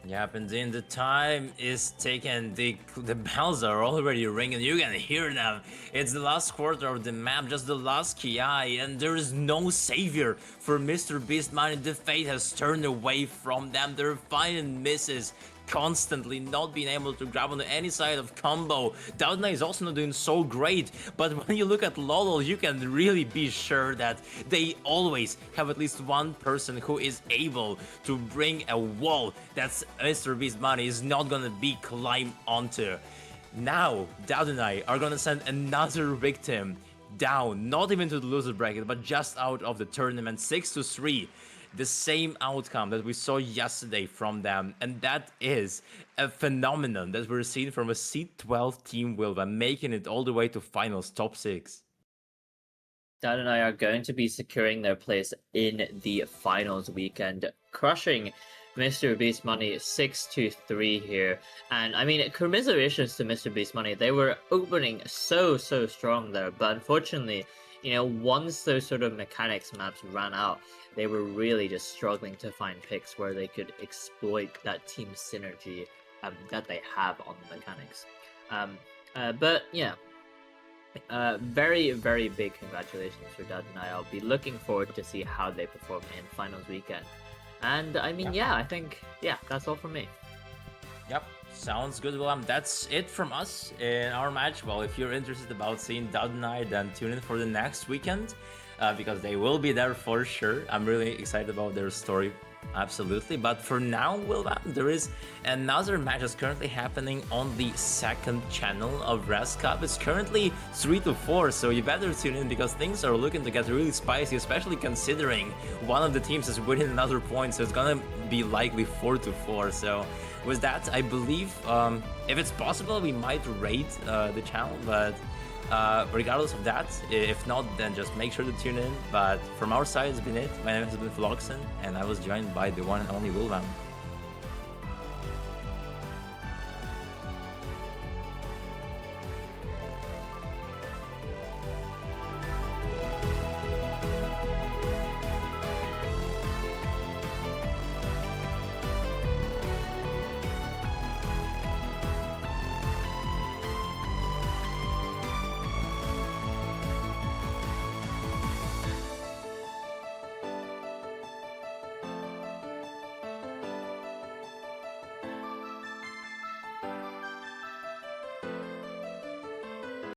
Yep, and then the time is taken. The bells are already ringing. You can hear them. It's the last quarter of the map, just the last KI, and there is no savior for Mr. Beast Money. The fate has turned away from them. They're finding misses constantly, not being able to grab on any side of combo. Dadunai is also not doing so great, but when you look at LOL, you can really be sure that they always have at least one person who is able to bring a wall that Mr. Beast Money is not gonna be climbed onto. Now, Dadunai are gonna send another victim down, not even to the loser bracket, but just out of the tournament, 6-3. The same outcome that we saw yesterday from them, and that is a phenomenon that we're seeing from a C12 team Wilva, making it all the way to finals top 6. Dadunai are going to be securing their place in the finals weekend, crushing Mr. Beast Money 6-3 here. And I mean, commiserations to Mr. Beast Money. They were opening so strong there, but unfortunately, once those sort of mechanics maps ran out, they were really just struggling to find picks where they could exploit that team synergy that they have on the mechanics. But yeah, very big congratulations for Dadunai. I'll be looking forward to see how they perform in finals weekend. And I mean, yeah, I think, yeah, that's all from me. Yep, sounds good, William. That's it from us in our match. Well, if you're interested about seeing Dadunai, then tune in for the next weekend because they will be there for sure. I'm really excited about their story. Absolutely. But for now, William, there is another match that's currently happening on the second channel of Res Cup. It's currently 3-4, so you better tune in because things are looking to get really spicy, especially considering one of the teams is winning another point, so it's gonna be likely 4-4. So with that, I believe if it's possible, we might raid the channel, but regardless of that, if not, then just make sure to tune in. But from our side, it's been it. My name has been Floxen, and I was joined by the one and only Wilvan.